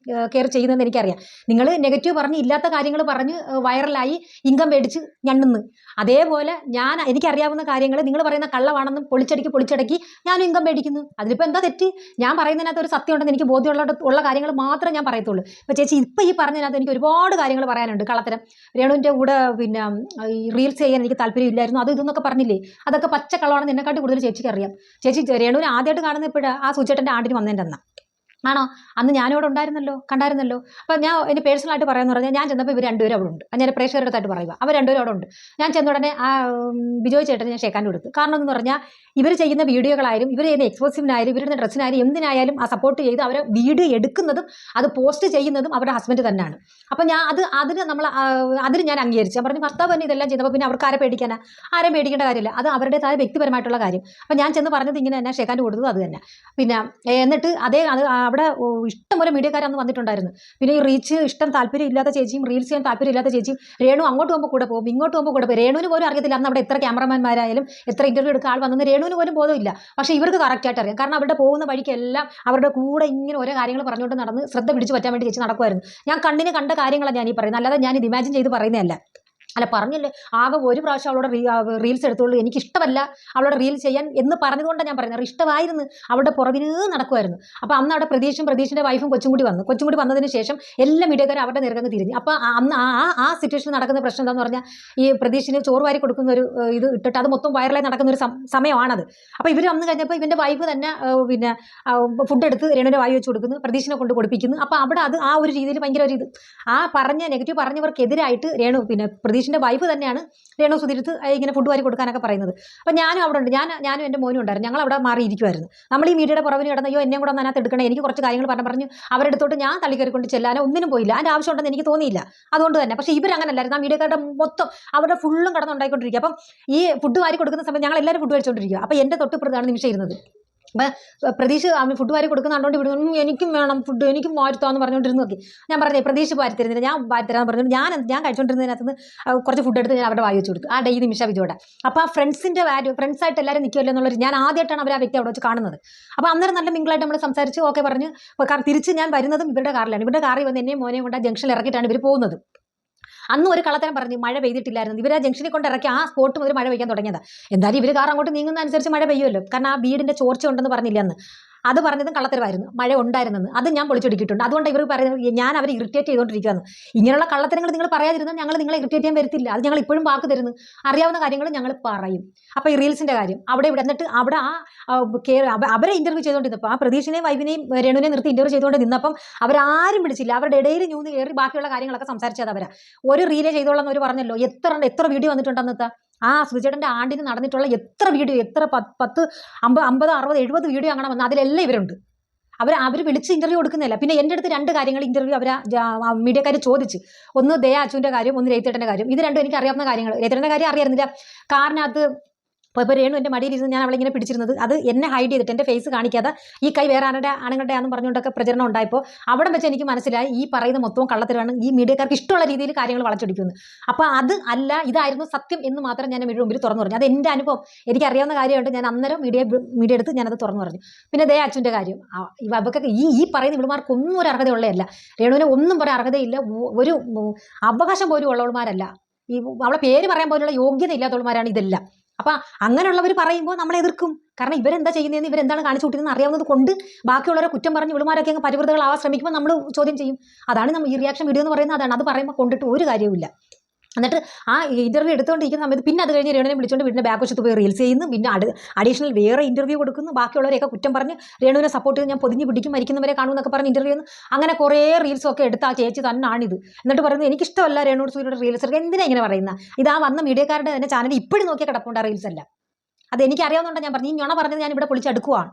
കെയർ ചെയ്യുന്നതെന്ന് എനിക്കറിയാം. നിങ്ങൾ നെഗറ്റീവ് പറഞ്ഞ് ഇല്ലാത്ത കാര്യങ്ങൾ പറഞ്ഞ് വൈറലായി ഇൻകം മേടിച്ച് ഞണ്ടുന്നു. അതേപോലെ എനിക്കറിയാവുന്ന കാര്യങ്ങൾ നിങ്ങൾ പറയുന്ന കള്ളമാണെന്നും പൊളിച്ചടക്കി ഞാനും ഇൻകം മേടിക്കുന്നു. അതിലിപ്പോൾ എന്താ തെറ്റ്? ഞാൻ പറയുന്നതിനകത്ത് ഒരു സത്യം ഉണ്ടെന്ന് എനിക്ക് ബോധ്യമുള്ള കാര്യങ്ങൾ മാത്രമേ ഞാൻ പറയത്തുള്ളൂ. ഇപ്പോൾ ചേച്ചി ഇപ്പം ഈ പറഞ്ഞതിനകത്ത് എനിക്ക് ഒരുപാട് കാര്യങ്ങൾ പറയാനുണ്ട്. കള്ളത്തരം രേണുവിൻ്റെ കൂടെ പിന്നെ ഈ റീൽസ് ചെയ്യാൻ എനിക്ക് താല്പര്യമില്ലായിരുന്നു, അത് ഇതെന്നൊക്കെ പറഞ്ഞില്ലേ, അതൊക്കെ പച്ചക്കള്ളമാണെന്ന് എന്നെക്കാട്ടി കൂടുതൽ ചേച്ചിക്ക് അറിയാം. ചേച്ചി രേണുവിനെ ആദ്യമായിട്ട് കാണുന്ന ഇപ്പോഴാണ് ആ സുചേട്ടൻ്റെ ആണ്ടിന് വന്നതിൻ്റെ അന്നാ. ആണോ? അന്ന് ഞാനിവിടെ കണ്ടായിരുന്നല്ലോ. അപ്പം ഞാൻ എൻ്റെ പേഴ്സണലായിട്ട് പറയാമെന്ന് പറഞ്ഞാൽ, ഞാൻ ചെന്നപ്പോൾ ഇവർ രണ്ടുപേരും അവിടെ ഉണ്ട്. ഞാൻ പ്രേക്ഷകരുടെ അടുത്തായിട്ട് പറയുക, അവർ രണ്ടുപേരും അവിടെ ഉണ്ട്. ഞാൻ ചെന്ന ഉടനെ ആ ബിജോയ് ചേട്ടൻ ഞാൻ ഷേക്കാൻ കൊടുത്തു. കാരണം എന്ന് പറഞ്ഞാൽ ഇവർ ചെയ്യുന്ന വീഡിയോകളായാലും ഇവർ ചെയ്യുന്ന എക്സ്പോസിവിനായാലും ഇവരുടെ ഡ്രസ്സിനായാലും എന്തിനായാലും ആ സപ്പോർട്ട് ചെയ്ത് അവരെ വീഡിയോ എടുക്കുന്നതും അത് പോസ്റ്റ് ചെയ്യുന്നതും അവരുടെ ഹസ്ബൻഡ് തന്നെയാണ്. അപ്പം ഞാൻ അതിന് ഞാൻ അംഗീകരിച്ചു. ഞാൻ പറഞ്ഞു ഭർത്താവ് തന്നെ ഇതെല്ലാം ചെയ്തപ്പോൾ പിന്നെ അവർക്ക് ആരെ പേടിക്കാനാ? ആരെയും പേടിക്കേണ്ട കാര്യമില്ല, അത് അവരുടേതായ വ്യക്തിപരമായിട്ടുള്ള കാര്യം. അപ്പം ഞാൻ ചെന്ന് പറഞ്ഞത് ഇങ്ങനെ തന്നെ, ഷേക്കാൻ കൊടുത്തത് അത് തന്നെ. പിന്നെ എന്നിട്ട് അവിടെ ഇഷ്ടംപോലെ മീഡിയക്കാരന്ന് വന്നിട്ടുണ്ടായിരുന്നു. പിന്നെ ഈ റീച്ച് താല്പര്യം ഇല്ലാത്ത ചേച്ചിയും റീൽസ് ചെയ്യാൻ താല്പര്യം ഇല്ലാത്ത ചേച്ചിയും രേണു അങ്ങോട്ട് പോകുമ്പോൾ കൂടെ പോകും, ഇങ്ങോട്ട് പോകുമ്പോൾ കൂടെ പോകും. രേണുവിന് പോലും അറിയത്തില്ല അന്ന് അവിടെ എത്ര ക്യാമറമാൻമാരായാലും എത്ര ഇന്റർവ്യൂ എടുക്കാൻ ആൾ വന്നെന്ന് രേണുവിന് പോലും ബോധമില്ല. പക്ഷേ ഇവർക്ക് കറക്റ്റായിട്ട് അറിയാം. കാരണം അവരുടെ പോകുന്ന വഴിക്കെല്ലാം അവരുടെ കൂടെ ഇങ്ങനെ ഓരോ കാര്യങ്ങൾ പറഞ്ഞുകൊണ്ട് നടന്ന് ശ്രദ്ധ പിടിച്ച് പറ്റാൻ വേണ്ടി ചേച്ചി നടക്കുമായിരുന്നു. ഞാൻ കണ്ണിന് കണ്ട കാര്യങ്ങളാണ് ഞാൻ ഈ പറയുന്നത്, അല്ലാതെ ഞാൻ ഇത് ഇമാജിൻ ചെയ്ത് പറയുന്നതല്ല. അല്ല പറഞ്ഞില്ലേ, ആകെ ഒരു പ്രാവശ്യം അവളോട് റീൽസ് എടുത്തോളൂ, എനിക്കിഷ്ടമല്ല അവളോട് റീൽസ് ചെയ്യാൻ എന്ന് പറഞ്ഞതുകൊണ്ടാണ് ഞാൻ പറയുന്നത്. ഇഷ്ടമായിരുന്നു, അവളുടെ പുറകിന് നടക്കുമായിരുന്നു. അപ്പോൾ അന്ന് അവിടെ പ്രതീഷിൻ്റെ വൈഫും കൊച്ചും കൂടി വന്നതിന് ശേഷം എല്ലാ മീഡിയക്കാരും അവരുടെ നേർക്കങ്ങ് തിരിഞ്ഞു. അപ്പോൾ അന്ന് ആ സിറ്റുവേഷനിൽ നടക്കുന്ന പ്രശ്നം എന്താണെന്ന് പറഞ്ഞാൽ, ഈ പ്രതീഷിന് ചോറ് വാരി കൊടുക്കുന്ന ഒരു ഇത് ഇട്ടിട്ട് അത് മൊത്തം വൈറലായി നടക്കുന്ന ഒരു സമയമാണത്. അപ്പോൾ ഇവർ വന്നു കഴിഞ്ഞപ്പോൾ ഇവൻ്റെ വൈഫ് തന്നെ പിന്നെ ഫുഡ് എടുത്ത് രേണുവിൻ്റെ വായി വെച്ച് കൊടുക്കുന്നു, പ്രതീഷിനെ കൊണ്ട് കൊടുപ്പിക്കുന്നു. അപ്പോൾ അവിടെ അത് ആ ഒരു രീതിയിൽ ഭയങ്കര ഒരു ഇത് നെഗറ്റീവ് പറഞ്ഞവർക്കെതിരായിട്ട് പിന്നെ പ്രതീഷിൻ്റെ വൈഫ് തന്നെയാണ് രേണു സുധീരത്ത് ഇങ്ങനെ ഫുഡ് വാരി കൊടുക്കാനൊക്കെ പറയുന്നത്. അപ്പം ഞാനും അവിടെ ഉണ്ട്, ഞാനും എൻ്റെ മോനും ഉണ്ടായിരുന്നു. ഞങ്ങൾ അവിടെ മാറിയിരിക്കുമായിരുന്നു. നമ്മൾ ഈ മീഡിയയുടെ പുറവിന് കിടന്നയോ എന്നെ കൂടെ അതിനകത്ത് എടുക്കണേ, എനിക്ക് കുറച്ച് കാര്യങ്ങൾ പറഞ്ഞ് അവരുടെ അടുത്തോട്ട് ഞാൻ തള്ളിക്കറിക്കൊണ്ട് ചെല്ലാനോ ഒന്നിനും പോയില്ല. അതിൻ്റെ ആവശ്യമുണ്ടെന്ന് എനിക്ക് തോന്നിയില്ല. അതുകൊണ്ട് തന്നെ. പക്ഷേ ഇവരങ്ങനല്ലായിരുന്നു. ആ മീഡിയക്കാരുടെ മൊത്തം അവരുടെ ഫുള്ളും കടന്നുണ്ടായിക്കൊണ്ടിരിക്കുക. അപ്പം ഈ ഫുഡ് വാരി കൊടുക്കുന്ന സമയത്ത് ഞങ്ങൾ എല്ലാവരും ഫുഡ് കഴിച്ചുകൊണ്ടിരിക്കുക. അപ്പോൾ എൻ്റെ തൊട്ടിപ്പുറത്താണ് നിമിഷം ഇരുന്നത്. അപ്പം പ്രതീക്ഷ ഫുഡ് വാരി കൊടുക്കുന്ന കണ്ടോണ്ട് വിടുന്നു, എനിക്കും വേണം ഫുഡ്, എനിക്കും വാരിത്താന്ന് പറഞ്ഞുകൊണ്ടിരുന്നു. നോക്കി ഞാൻ പറഞ്ഞേ പ്രതീക്ഷ വാരിത്തരുന്നില്ല, ഞാൻ വാരിത്തരാന്ന് പറഞ്ഞു. ഞാൻ കഴിച്ചുകൊണ്ടിരുന്നതിനകത്ത് കുറച്ച് ഫുഡ് എടുത്ത് ഞാൻ അവരുടെ വായി വെച്ച് കൊടുത്തു. ആ ഡേ നിമിഷ വിജയോടെ. അപ്പോൾ ആ ഫ്രണ്ട്സായിട്ട് എല്ലാവരും നിൽക്കുമല്ലോ എന്നുള്ളൊരു, ഞാൻ ആദ്യമായിട്ടാണ് അവർ ആ വ്യക്തി അവിടെ വെച്ച് കാണുന്നത്. അപ്പോൾ അന്നേരം നല്ല മിങ്കിളായിട്ട് നമ്മൾ സംസാരിച്ച് ഓക്കെ പറഞ്ഞ് തിരിച്ച് ഞാൻ വരുന്നതും ഇവരുടെ കാറിലാണ്. ഇവരുടെ കാറിൽ വന്ന് എന്നെയും മോനെയും കൊണ്ട് ആ ജംഗ്ഷനിൽ ഇറക്കിയിട്ടാണ് ഇവർ പോകുന്നത്. അന്ന് ഒരു കള്ളത്തരം പറഞ്ഞു, മഴ പെയ്തിട്ടില്ലായിരുന്നു. ഇവർ ആ ജംഗ്ഷനിൽ കൊണ്ട് ഇറക്കി ആ സ്പോട്ട് മുതൽ മഴ പെയ്യാൻ തുടങ്ങിയതാണ്. എന്തായാലും ഇവർ കാർ അങ്ങോട്ട് നീങ്ങുന്ന അനുസരിച്ച് മഴ പെയ്യുമല്ലോ. കാരണം ആ വീടിൻ്റെ ചോർച്ച ഉണ്ടെന്ന് പറഞ്ഞില്ല അന്ന്. അത് പറഞ്ഞതും കള്ളത്തരമായിരുന്നു, മഴ ഉണ്ടായിരുന്നെന്ന്. അത് ഞാൻ പൊളിച്ചൊടുക്കിയിട്ടുണ്ട്. അതുകൊണ്ട് ഇവർ പറയുന്നത് ഞാൻ അവരെ ഇറിറ്റേറ്റ് ചെയ്തുകൊണ്ടിരിക്കുകയാണ്. ഇങ്ങനെയുള്ള കള്ളത്തരങ്ങൾ നിങ്ങൾ പറയാതിരുന്നാൽ ഞങ്ങൾ നിങ്ങളെ ഇറിറ്റേറ്റ് ചെയ്യാൻ വരത്തില്ല. അത് ഞങ്ങൾ ഇപ്പോഴും വാക്ക് തരുന്നു. അറിയാവുന്ന കാര്യങ്ങൾ ഞങ്ങൾ പറയും. അപ്പോൾ ഈ റീൽസിൻ്റെ കാര്യം അവിടെ എന്നിട്ട് അവിടെ അവരെ ഇൻ്റർവ്യൂ ചെയ്തുകൊണ്ടിരുന്നപ്പോൾ ആ പ്രതീഷിനെയും വൈഫിനെയും രേണുവിനെ നിർത്തി ഇൻ്റർവ്യൂ ചെയ്തുകൊണ്ട് നിന്നപ്പം അവരാരും പിടിച്ചില്ല. അവരുടെ ഇടയിൽ ന്യൂന്ന് കയറി ബാക്കിയുള്ള കാര്യങ്ങളൊക്കെ സംസാരിച്ചത് അവരാ. ഒരു റീലേ ചെയ്തോളാം അവർ പറഞ്ഞല്ലോ. എത്ര വീഡിയോ വന്നിട്ടുണ്ടെന്നത്തെ ആ സുചേട്ടൻ്റെ ആണ്ടിന് നടന്നിട്ടുള്ള എത്ര വീഡിയോ, 10, 50, 60, 70 വീഡിയോ അങ്ങനെ വന്ന് അതിലെല്ലാം ഇവരുണ്ട്. അവർ വിളിച്ച് ഇൻ്റർവ്യൂ കൊടുക്കുന്നില്ല. പിന്നെ എൻ്റെ അടുത്ത് 2 കാര്യങ്ങൾ ഇൻ്റർവ്യൂ മീഡിയക്കാർ ചോദിച്ച്. ഒന്ന് ദയ അച്ചുവിൻ്റെ കാര്യം, ഒന്ന് രേത്തേട്ടൻ്റെ കാര്യം. ഇത് രണ്ടും എനിക്ക് അറിയാവുന്ന കാര്യങ്ങൾ. രേത്തേട്ടൻ്റെ കാര്യം അറിയായിരുന്നില്ല. കാറിനകത്ത് ഇപ്പോൾ രേണു എൻ്റെ മടിയിലിരുന്ന് ഞാൻ അവളിങ്ങനെ പിടിച്ചിരുന്നത് അത് എന്നെ ഹൈഡ് ചെയ്തിട്ട് എൻ്റെ ഫേസ് കാണിക്കാതെ ഈ കൈ വേറെ ആണുങ്ങളുടെ ആണെന്ന് പറഞ്ഞുകൊണ്ടൊക്കെ പ്രചരണം ഉണ്ടായപ്പോൾ അവിടെ വെച്ച് എനിക്ക് മനസ്സിലായി ഈ പറയുന്ന മൊത്തവും കള്ളത്തരമാണ്, ഈ മീഡിയക്കാർക്ക് ഇഷ്ടമുള്ള രീതിയിൽ കാര്യങ്ങൾ വളച്ചൊടിക്കുന്നു. അപ്പോൾ അത് അല്ല, ഇതായിരുന്നു സത്യം എന്ന് മാത്രം ഞാൻ വീഡിയോ മുമ്പിൽ തുറന്നു പറഞ്ഞു. അത് എൻ്റെ അനുഭവം, എനിക്കറിയാവുന്ന കാര്യമുണ്ട്. ഞാൻ അന്നേരം മീഡിയ എടുത്ത് ഞാനത് തുറന്നു പറഞ്ഞു. പിന്നെ ദേ അച്ഛൻ്റെ കാര്യം, അവർക്ക് ഈ പറയുന്ന ഇവളുമാർക്കൊന്നും ഒരു അർഹതയുള്ളതല്ല. രേണുവിനെ ഒന്നും പറയാൻ അർഹതയില്ല, ഒരു അവകാശം പോലും ഉള്ളവന്മാരല്ല. ഈ അവളെ പേര് പറയാൻ പോലുള്ള യോഗ്യത ഇല്ലാത്തവന്മാരാണ് ഇതെല്ലാം. അപ്പം അങ്ങനെയുള്ളവർ പറയുമ്പോൾ നമ്മളെ എതിർക്കും. കാരണം ഇവരെന്താ ചെയ്യുന്നതെന്ന്, ഇവരെന്താണ് കാണിച്ചു കൂട്ടുന്നതെന്ന് അറിയാവുന്നത് കൊണ്ട് ബാക്കിയുള്ളവരെ കുറ്റം പറഞ്ഞ് ഇവളുമാരൊക്കെ അങ്ങ് പരിവൃതകളാവാൻ ശ്രമിക്കുമ്പോൾ നമ്മൾ ചോദ്യം ചെയ്യും. അതാണ് നമ്മൾ ഈ റിയാക്ഷൻ വീഡിയോ എന്ന് പറയുന്നത്. അതാണ്. അത് പറയുമ്പോൾ കൊണ്ടിട്ട് ഒരു കാര്യവുമില്ല. എന്നിട്ട് ആ ഇന്റർവ്യൂ എടുത്തുകൊണ്ടിരിക്കുന്ന സമയത്ത് പിന്നെ അത് കഴിഞ്ഞ് രേണുവിനെ വിളിച്ചുകൊണ്ട് വീടിൻ്റെ ബാക്ക് വശത്ത് പോയി റീൽസ് ചെയ്യുന്നു. പിന്നെ അഡീഷണൽ വേറെ ഇന്റർവ്യൂ കൊടുക്കുന്നു. ബാക്കിയുള്ളവരെയൊക്കെ കുറ്റം പറഞ്ഞ് രേണുവിനെ സപ്പോർട്ട് ചെയ്ത് ഞാൻ പൊതിഞ്ഞ് പിടിക്കും, മരിക്കുന്നവരെ കാണുമെന്നൊക്കെ പറഞ്ഞ് ഇന്റർവ്യൂ ചെയ്യുന്നു. അങ്ങനെ കുറേ റീൽസൊക്കെ എടുത്ത് ആ ചേച്ചി തന്നെയാണിത്. എന്നിട്ട് പറയുന്നത് എനിക്കിഷ്ടമല്ല രേണു സുധിയുടെ റീൽസ് എടുക്കുക. എന്തിനാ ഇങ്ങനെ പറയുന്നത്? ഇതാ വന്ന മീഡിയക്കാരുടെ തന്നെ ചാനൽ ഇപ്പോഴും നോക്കിയാൽ കിടപ്പുണ്ട് ആ റീൽസ് അല്ല. അത് എനിക്കറിയാവുന്നതുകൊണ്ട് ഞാൻ പറഞ്ഞു, ഈ ഞൊണ പറഞ്ഞത് ഞാൻ ഇവിടെ പൊളിച്ചെടുക്കുവാണ്.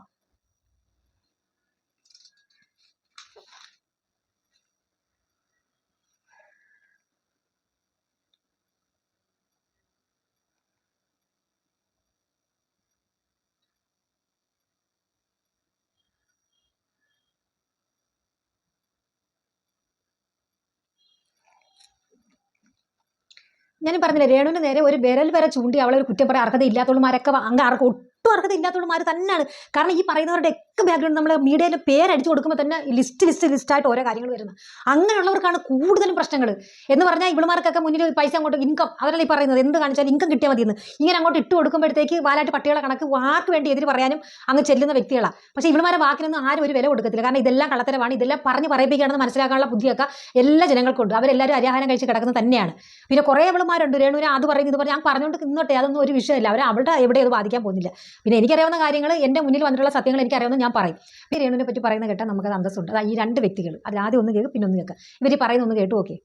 ഞാൻ പറഞ്ഞില്ലേ, രേണുവിന് നേരെ ഒരു വിരൽ വരെ ചൂണ്ടി അവളെ ഒരു കുറ്റം പറയാൻ അർഹതയില്ലാത്തവന്മാരൊക്കെ അങ്ങ് ഒട്ടും അർഹതയില്ലാത്തവന്മാർ തന്നെയാണ്. കാരണം ഈ പറയുന്നവരുടെ ഒക്കെ ബാക്ക്ഗ്രൗണ്ട് നമ്മൾ മീഡിയയിൽ പേരടിച്ചു കൊടുക്കുമ്പോൾ തന്നെ ലിസ്റ്റായിട്ട് ഓരോ കാര്യങ്ങൾ വരുന്നത്. അങ്ങനെയുള്ളവർക്കാണ് കൂടുതലും പ്രശ്നങ്ങൾ. എന്ന് പറഞ്ഞാൽ ഇവളുമാർക്കൊക്കെ മുന്നിൽ പൈസ അങ്ങോട്ട് ഇൻകം, അവരല്ലേ ഈ പറയുന്നത്, എന്ത് കാണിച്ചാൽ ഇൻകം കിട്ടിയാൽ മതിയെന്ന്. ഇങ്ങനെ അങ്ങോട്ട് ഇട്ട് കൊടുക്കുമ്പോഴത്തേക്ക് വാലായിട്ട് പട്ടികളെ കണക്ക് ആർക്ക് വേണ്ടി എതിര് പറയാനും അങ്ങ് ചെല്ലുന്ന വ്യക്തികളാണ്. പക്ഷേ ഇവളുമാരെ വാക്കിനൊന്നും ആരും ഒരു വില കൊടുക്കത്തില്ല. കാരണം ഇതെല്ലാം കള്ളത്തരമാണ്, ഇതെല്ലാം പറഞ്ഞ് പറയിപ്പിക്കുകയാണെന്ന് മനസ്സിലാക്കാനുള്ള ബുദ്ധിയൊക്കെ എല്ലാ ജനങ്ങൾക്കുണ്ട്. അവരെല്ലാവരും അരിയാഹാരം കഴിച്ച് കിടക്കുന്നത് തന്നെയാണ്. പിന്നെ കുറേ ഇവളുമാരുണ്ട് രേണുവിനെ അത് പറയുന്നത്, ഇത് പറഞ്ഞ് ഞാൻ പറഞ്ഞുകൊണ്ട് നിന്നോട്ടെ, അതൊന്നും ഒരു വിഷയമില്ല. അവളുടെ എവിടെ അത് ബാധിക്കാൻ പോകുന്നില്ല. പിന്നെ എനിക്കറിയാവുന്ന കാര്യങ്ങൾ, എൻ്റെ മുന്നിൽ വന്നിട്ടുള്ള സത്യങ്ങൾ എനിക്കറിയാവുന്ന ഞാൻ പറയും. ഈ രേണുവിനെ പറ്റി പറയുന്ന കേട്ടാൽ നമുക്കത് അന്തസ്സുണ്ട്. അതാ ഈ രണ്ട് വ്യക്തികൾ, അത് ആദ്യം ഒന്ന് കേൾക്കും പിന്നെ ഒന്ന് കേൾക്കാം. ഇവർ പറയുന്ന ഒന്ന് കേട്ടു നോക്കി.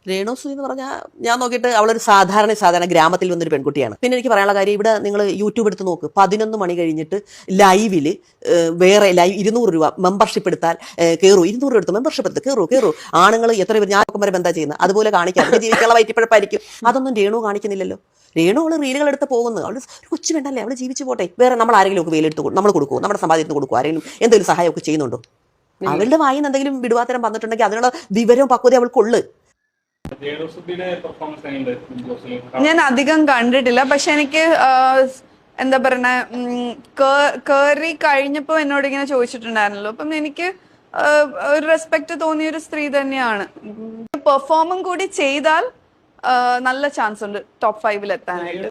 രേണു സുധി എന്ന് പറഞ്ഞാൽ ഞാൻ നോക്കിയിട്ട് അവളൊരു സാധാരണ ഗ്രാമത്തിൽ വന്നൊരു പെൺകുട്ടിയാണ്. പിന്നെ എനിക്ക് പറയാനുള്ള കാര്യം, ഇവിടെ നിങ്ങൾ യൂട്യൂബ് എടുത്ത് നോക്ക്, 11 മണി കഴിഞ്ഞിട്ട് ലൈവിൽ വേറെ ലൈവ് 200 രൂപ മെമ്പർഷിപ്പ് എടുത്താൽ കയറൂ, 200 രൂപ എടുത്ത് മെമ്പർഷിപ്പ് എടുത്ത് കയറൂ. ആണുങ്ങൾ എത്ര പേര് ഞാൻ വരെ എന്താ ചെയ്യുന്നത്, അതുപോലെ കാണിക്കാം. അവർക്ക് ജീവിക്കാനുള്ള വയറ്റിപ്പഴപ്പായിരിക്കും. അതൊന്നും രേണു കാണിക്കുന്നില്ലല്ലോ. രേണു അവൾ റീലുകൾ എടുത്ത് പോകുന്നത്, അവൾ കൊച്ചു വേണ്ടല്ലേ, അവൾ ജീവിച്ചു പോട്ടെ. വേറെ നമ്മൾ ആരെങ്കിലും ഒക്കെ വെയിലെടുത്ത് നമ്മൾ കൊടുക്കുമോ, നമ്മുടെ സമ്പാദ്യത്തിന് കൊടുക്കുമോ, ആരെങ്കിലും എന്തെങ്കിലും സഹായമൊക്കെ ചെയ്യുന്നുണ്ടോ? അവളുടെ വായിന്ന് എന്തെങ്കിലും വിടുവാത്തരം വന്നിട്ടുണ്ടെങ്കിൽ അതിനുള്ള വിവരവും പക്വത അവൾക്കുള്ളു. ഞാൻ അധികം കണ്ടിട്ടില്ല. പക്ഷെ എനിക്ക് എന്താ പറയണ, കേറി കഴിഞ്ഞപ്പോ എന്നോട് ഇങ്ങനെ ചോദിച്ചിട്ടുണ്ടായിരുന്നല്ലോ. അപ്പം എനിക്ക് ഒരു റെസ്പെക്ട് തോന്നിയ ഒരു സ്ത്രീ തന്നെയാണ്. പെർഫോമും കൂടി ചെയ്താൽ നല്ല ചാൻസ് ഉണ്ട് ടോപ്പ് 5-ൽ എത്താനായിട്ട്.